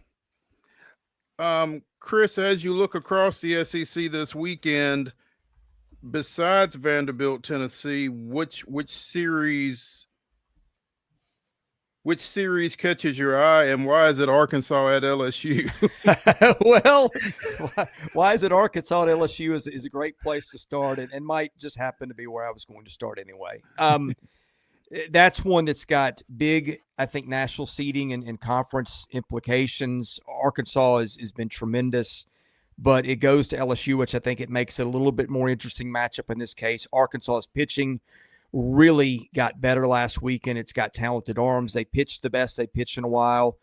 Chris, as you look across the SEC this weekend, besides Vanderbilt, Tennessee, which series catches your eye, and why is it Arkansas at LSU? Well, why is it Arkansas at LSU is a great place to start, and might just happen to be where I was going to start anyway. That's one that's got big, I think, national seeding and conference implications. Arkansas has been tremendous, but it goes to LSU, which I think it makes it a little bit more interesting matchup in this case. Arkansas's pitching really got better last weekend. It's got talented arms. They pitched the best they pitched in a while.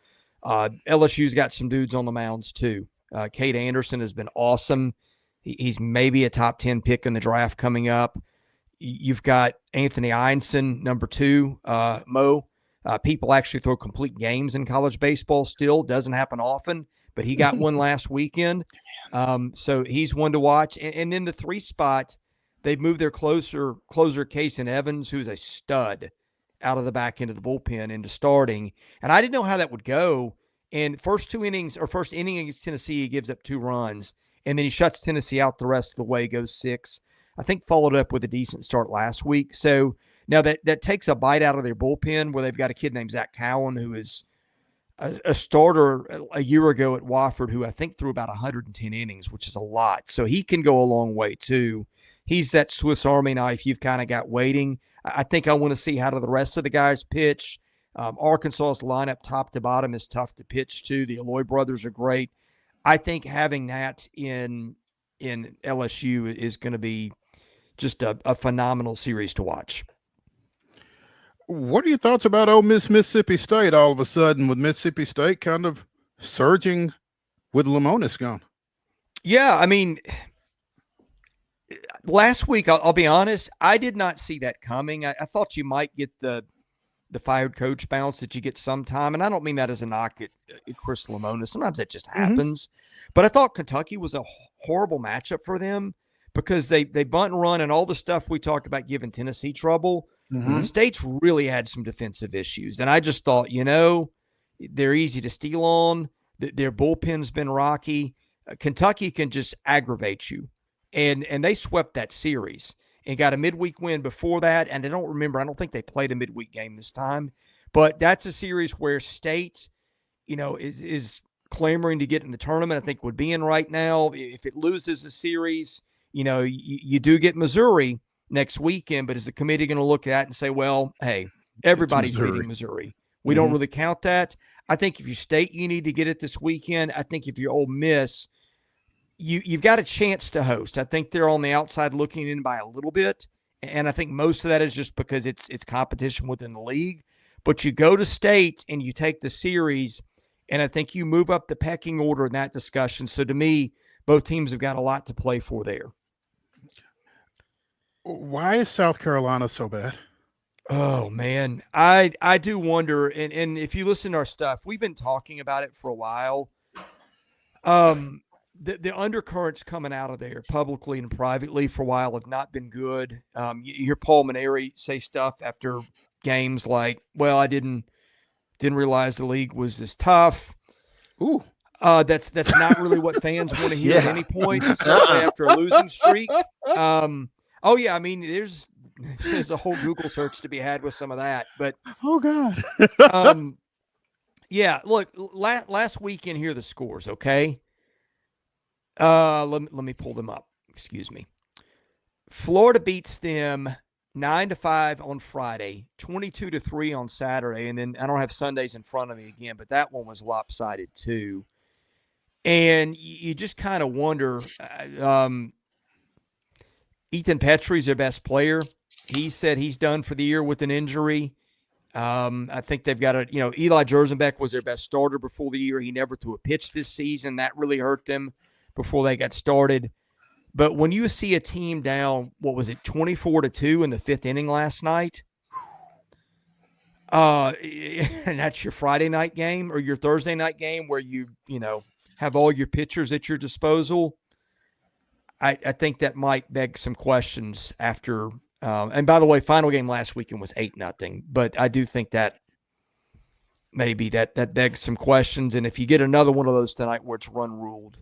LSU's got some dudes on the mounds too. Cade Anderson has been awesome. He's maybe a top 10 pick in the draft coming up. You've got Anthony Einson, number 2, Mo. People actually throw complete games in college baseball still. Doesn't happen often, but he got one last weekend. So he's one to watch. And then the 3 spot, they've moved their closer Kason Evans, who's a stud, out of the back end of the bullpen into starting. And I didn't know how that would go. And first inning against Tennessee, he gives up 2 runs. And then he shuts Tennessee out the rest of the way, goes 6. I think followed up with a decent start last week. So now that takes a bite out of their bullpen where they've got a kid named Zach Cowan, who is a starter a year ago at Wofford, who I think threw about 110 innings, which is a lot. So he can go a long way too. He's that Swiss Army knife you've kind of got waiting. I think I want to see how do the rest of the guys pitch. Arkansas's lineup top to bottom is tough to pitch to. The Alloy brothers are great. I think having that in LSU is going to be just a phenomenal series to watch. What are your thoughts about Ole Miss, Mississippi State all of a sudden with Mississippi State kind of surging with Lamonis gone? Yeah, I mean, last week, I'll be honest, I did not see that coming. I thought you might get the the fired coach bounce that you get sometime. And I don't mean that as a knock at Chris Lamona. Sometimes that just happens. But I thought Kentucky was a horrible matchup for them because they bunt and run and all the stuff we talked about giving Tennessee trouble. State's really had some defensive issues. And I just thought, they're easy to steal on. Their bullpen's been rocky. Kentucky can just aggravate you. And they swept that series and got a midweek win before that. And I don't think they played a midweek game this time. But that's a series where State, is clamoring to get in the tournament, I think would be in right now. If it loses a series, you do get Missouri next weekend, but is the committee going to look at it and say, well, hey, everybody's beating Missouri. We don't really count that. I think if you State, you need to get it this weekend. I think if you're Ole Miss, you've got a chance to host. I think they're on the outside looking in by a little bit, and I think most of that is just because it's competition within the league. But you go to State and you take the series, and I think you move up the pecking order in that discussion. So to me, both teams have got a lot to play for there. Why is South Carolina so bad? Oh, man. I do wonder, and if you listen to our stuff, we've been talking about it for a while. The undercurrents coming out of there publicly and privately for a while have not been good. You hear Paul Maneri say stuff after games like, well, I didn't realize the league was this tough. Ooh. That's not really what fans want to hear at any point, certainly after a losing streak. Oh, yeah, I mean, there's a whole Google search to be had with some of that. But oh, God. Yeah, look, last weekend, here are the scores, okay? Let me pull them up. Excuse me. Florida beats them 9-5 on Friday, 22-3 on Saturday, and then I don't have Sundays in front of me again, but that one was lopsided too. And you just kind of wonder. Ethan Petrie's their best player. He said he's done for the year with an injury. I think they've got Eli Jersenbeck was their best starter before the year. He never threw a pitch this season. That really hurt them before they got started. But when you see a team down, 24-2 in the fifth inning last night, and that's your Friday night game or your Thursday night game where you have all your pitchers at your disposal, I think that might beg some questions after. And by the way, final game last weekend was 8-0, but I do think that maybe that begs some questions. And if you get another one of those tonight where it's run ruled,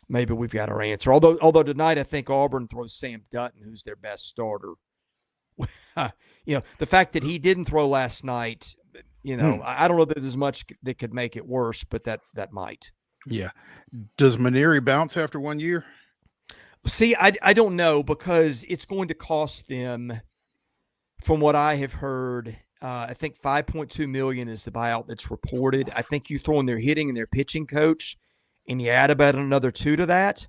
maybe we've got our answer. Although tonight I think Auburn throws Sam Dutton, who's their best starter. The fact that he didn't throw last night, I don't know that there's much that could make it worse, but that might. Yeah. Does Maneri bounce after 1 year? See, I don't know, because it's going to cost them, from what I have heard, I think $5.2 million is the buyout that's reported. I think you throw in their hitting and their pitching coach, and you add about another $2 to that,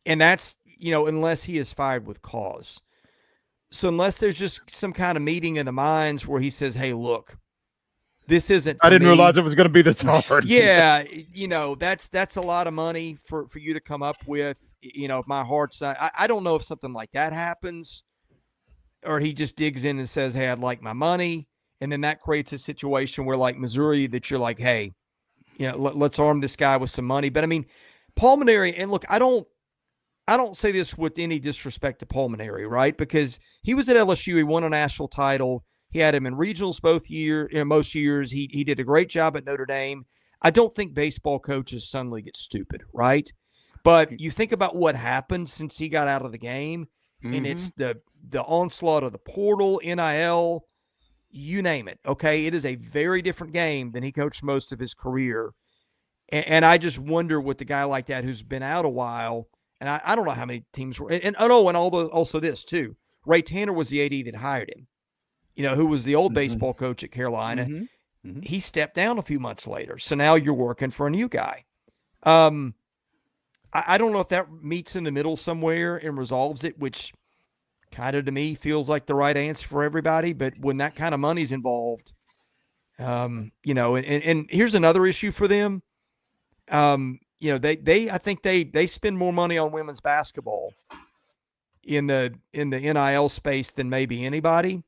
and that's unless he is fired with cause. So unless there's just some kind of meeting in the minds where he says, "Hey, look, this isn't for I didn't me." realize it was going to be this hard. Yeah, that's a lot of money for you to come up with. My heart's I don't know if something like that happens, or he just digs in and says, "Hey, I'd like my money," and then that creates a situation where, like Missouri, that you're like, "Hey, let's arm this guy with some money." But I mean, Paul Maneri, and look, I don't say this with any disrespect to Paul Maneri, right? Because he was at LSU, he won a national title. He had him in regionals most years. He did a great job at Notre Dame. I don't think baseball coaches suddenly get stupid, right? But you think about what happened since he got out of the game, and it's the onslaught of the portal, NIL, you name it, okay? It is a very different game than he coached most of his career. And I just wonder with the guy like that who's been out a while, and I don't know how many teams were. And also this too. Ray Tanner was the AD that hired him, who was the old baseball coach at Carolina. He stepped down a few months later. So now you're working for a new guy. I don't know if that meets in the middle somewhere and resolves it, which kind of to me feels like the right answer for everybody. But when that kind of money's involved, and here's another issue for them. I think they spend more money on women's basketball in the NIL space than maybe anybody.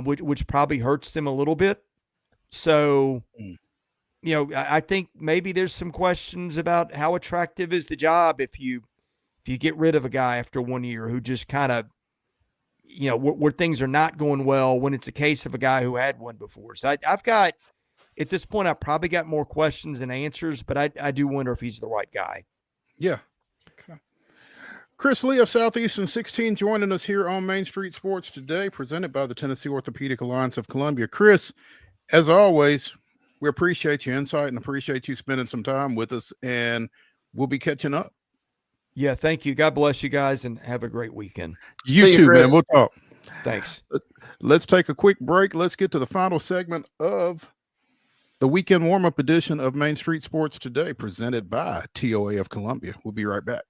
which probably hurts them a little bit. So, I think maybe there's some questions about how attractive is the job if you get rid of a guy after 1 year who just kind of, where things are not going well when it's a case of a guy who had one before. So I've got, at this point, I've probably got more questions than answers, but I do wonder if he's the right guy. Yeah. Okay. Chris Lee of Southeastern 16 joining us here on Main Street Sports today, presented by the Tennessee Orthopedic Alliance of Columbia. Chris, as always, we appreciate your insight and appreciate you spending some time with us, and we'll be catching up. Yeah, thank you. God bless you guys, and have a great weekend. You too, man. We'll talk. Thanks. Let's take a quick break. Let's get to the final segment of the weekend warm-up edition of Main Street Sports today, presented by TOA of Columbia. We'll be right back.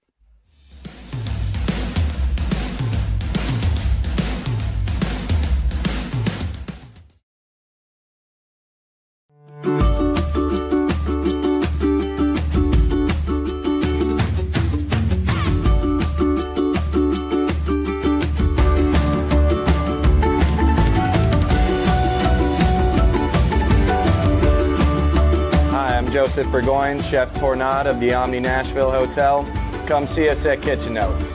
Joseph Burgoyne, Chef Tornad of the Omni Nashville Hotel. Come see us at Kitchen Notes.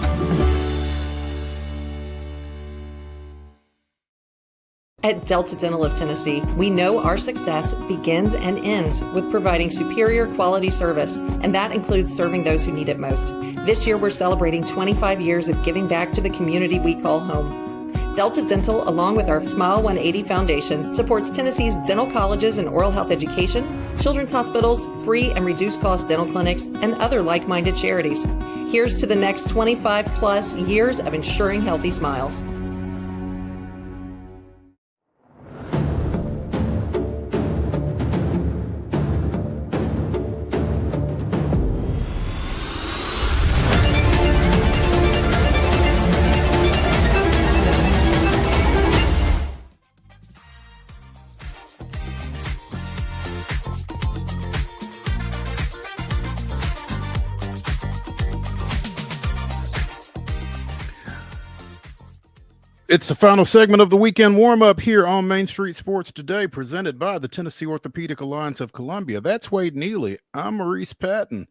At Delta Dental of Tennessee, we know our success begins and ends with providing superior quality service, and that includes serving those who need it most. This year, we're celebrating 25 years of giving back to the community we call home. Delta Dental, along with our Smile 180 Foundation, supports Tennessee's dental colleges and oral health education, children's hospitals, free and reduced cost dental clinics, and other like-minded charities. Here's to the next 25 plus years of ensuring healthy smiles. It's the final segment of the weekend warm-up here on Main Street Sports today, presented by the Tennessee Orthopedic Alliance of Columbia. That's Wade Neely. I'm Maurice Patton.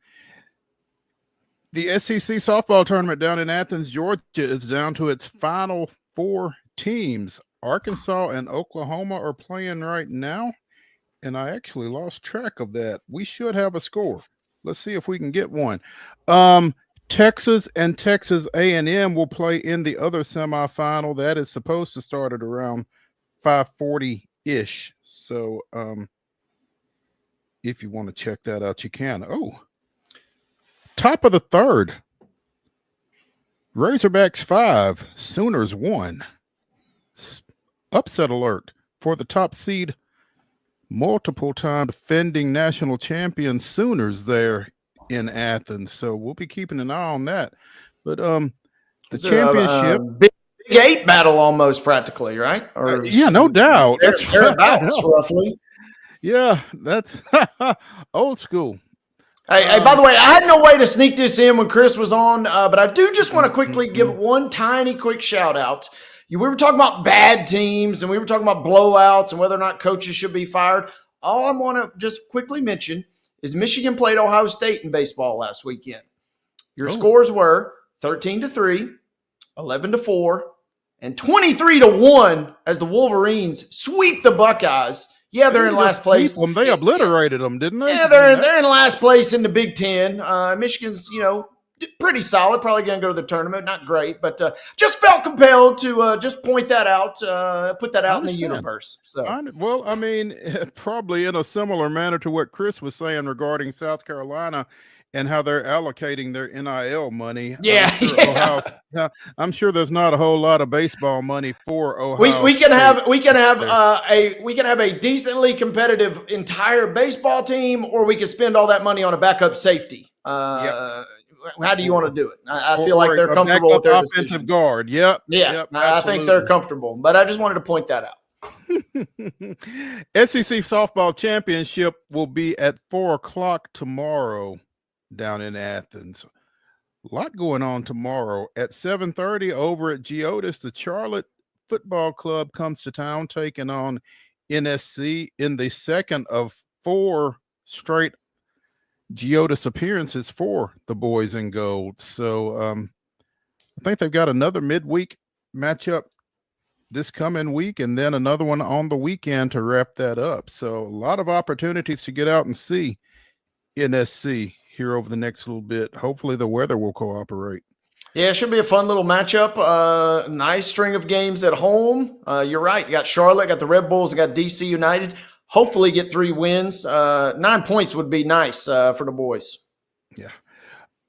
The SEC softball tournament down in Athens, Georgia, is down to its final 4 teams. Arkansas and Oklahoma are playing right now, and I actually lost track of that. We should have a score. Let's see if we can get one. Texas and Texas A&M will play in the other semifinal. That is supposed to start at around 5:40-ish. So if you want to check that out, you can. Oh, top of the third. Razorbacks 5, Sooners 1. Upset alert for the top seed, multiple-time defending national champion Sooners there in Athens. So we'll be keeping an eye on that. But the championship, big 8 battle almost practically, right? Or yeah, no doubt. Thereabouts, roughly. Yeah, that's old school. Hey, by the way, I had no way to sneak this in when Chris was on, but I do just want to quickly give one tiny quick shout out. We were talking about bad teams and we were talking about blowouts and whether or not coaches should be fired. All I want to just quickly mention is Michigan played Ohio State in baseball last weekend. Your scores were 13-3, 11-4, and 23-1 as the Wolverines sweep the Buckeyes. Yeah, they're in last place. They obliterated them, didn't they? Yeah, they're in last place in the Big Ten. Michigan's, pretty solid. Probably going to go to the tournament. Not great, but just felt compelled to just point that out, put that out in the universe. So, well, I mean, probably in a similar manner to what Chris was saying regarding South Carolina and how they're allocating their NIL money. Yeah, I'm sure there's not a whole lot of baseball money for Ohio. We can have a decently competitive entire baseball team, or we could spend all that money on a backup safety. How do you want to do it? I feel like they're comfortable with their offensive guard. Yep. I think they're comfortable, but I just wanted to point that out. SEC softball championship will be at 4:00 tomorrow down in Athens. A lot going on tomorrow at 7:30 over at Geodis. The Charlotte Football Club comes to town, taking on NSC in the second of 4 straight Geodis appearances for the boys in gold. So I think they've got another midweek matchup this coming week, and then another one on the weekend to wrap that up. So a lot of opportunities to get out and see NSC here over the next little bit. Hopefully the weather will cooperate. Yeah, it should be a fun little matchup. Nice string of games at home. You're right. You got Charlotte, got the Red Bulls, you got DC United. Hopefully get 3 wins. 9 points would be nice for the boys. Yeah.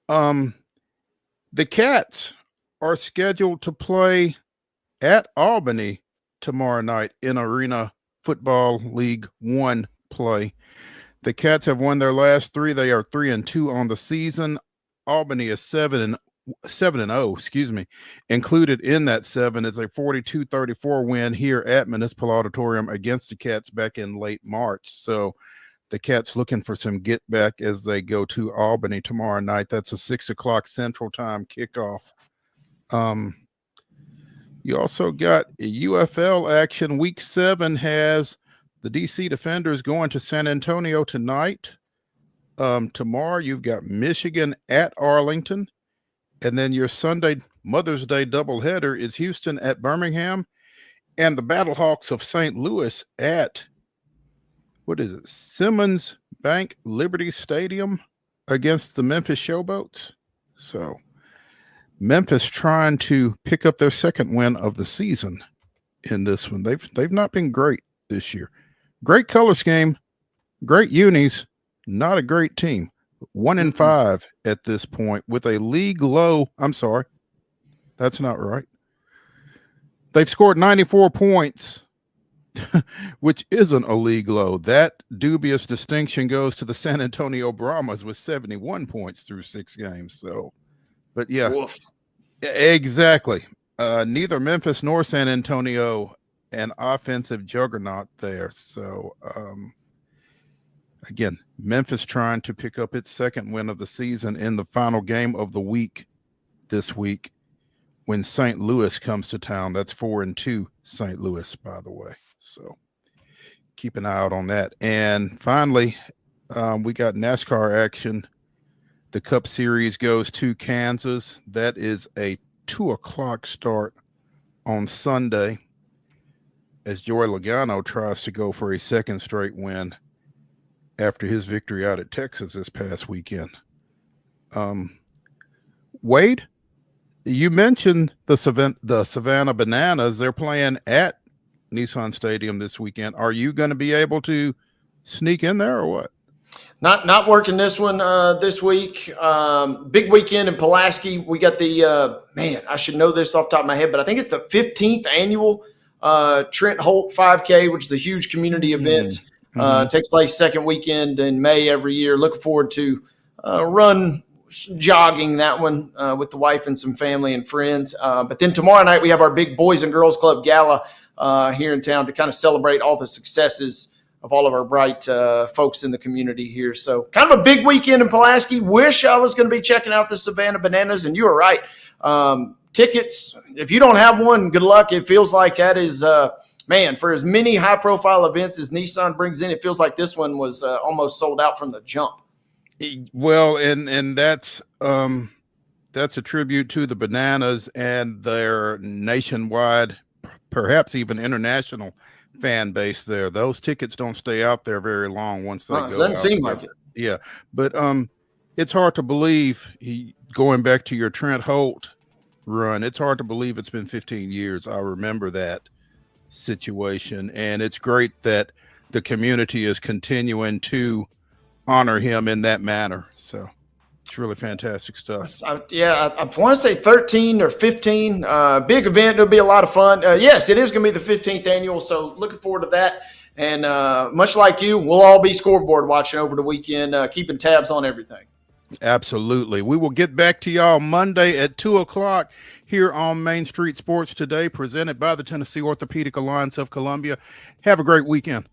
The Cats are scheduled to play at Albany tomorrow night in Arena Football League 1 play. The Cats have won their last 3. They are 3-2 on the season. Albany is 7-0, Included in that 7 is a 42-34 win here at Municipal Auditorium against the Cats back in late March. So the Cats looking for some get back as they go to Albany tomorrow night. That's a 6:00 Central Time kickoff. You also got UFL action. Week 7 has the DC Defenders going to San Antonio tonight. Tomorrow you've got Michigan at Arlington. And then your Sunday Mother's Day doubleheader is Houston at Birmingham and the Battlehawks of St. Louis at, Simmons Bank Liberty Stadium against the Memphis Showboats. So Memphis trying to pick up their second win of the season in this one. They've not been great this year. Great color scheme, great unis, not a great team. 1-5 at this point with a league low. I'm sorry, that's not right. They've scored 94 points, which isn't a league low. That dubious distinction goes to the San Antonio Brahmas with 71 points through 6 games. So, but yeah, Woof. Exactly. Neither Memphis nor San Antonio an offensive juggernaut there. So, again, Memphis trying to pick up its second win of the season in the final game of the week this week when St. Louis comes to town. That's 4-2 St. Louis, by the way. So keep an eye out on that. And finally, we got NASCAR action. The Cup Series goes to Kansas. That is a 2:00 start on Sunday as Joey Logano tries to go for a second straight win after his victory out at Texas this past weekend. Wade, you mentioned the Savannah Bananas. They're playing at Nissan Stadium this weekend. Are you going to be able to sneak in there or what? Not working this one this week. Big weekend in Pulaski. We got the I should know this off the top of my head, but I think it's the 15th annual Trent Holt 5K, which is a huge community event. Takes place second weekend in May every year. Looking forward to jogging that one with the wife and some family and friends. But then tomorrow night we have our big Boys and Girls Club Gala here in town to kind of celebrate all the successes of all of our bright folks in the community here. So kind of a big weekend in Pulaski. Wish I was going to be checking out the Savannah Bananas, and you were right. Tickets, if you don't have one, good luck. It feels like that is for as many high-profile events as Nissan brings in, it feels like this one was almost sold out from the jump. Well, and that's a tribute to the Bananas and their nationwide, perhaps even international fan base there. Those tickets don't stay out there very long once they go. Doesn't seem like it. Yeah, but it's hard to believe, going back to your Trent Holt run, it's hard to believe it's been 15 years. I remember that situation, and it's great that the community is continuing to honor him in that manner. So it's really fantastic stuff. I want to say 13 or 15. Big event. It'll be a lot of fun. Yes, it is going to be the 15th annual, so looking forward to that. And much like you, we'll all be scoreboard watching over the weekend, keeping tabs on everything. Absolutely. We will get back to y'all Monday at 2:00 here on Main Street Sports Today, presented by the Tennessee Orthopedic Alliance of Columbia. Have a great weekend.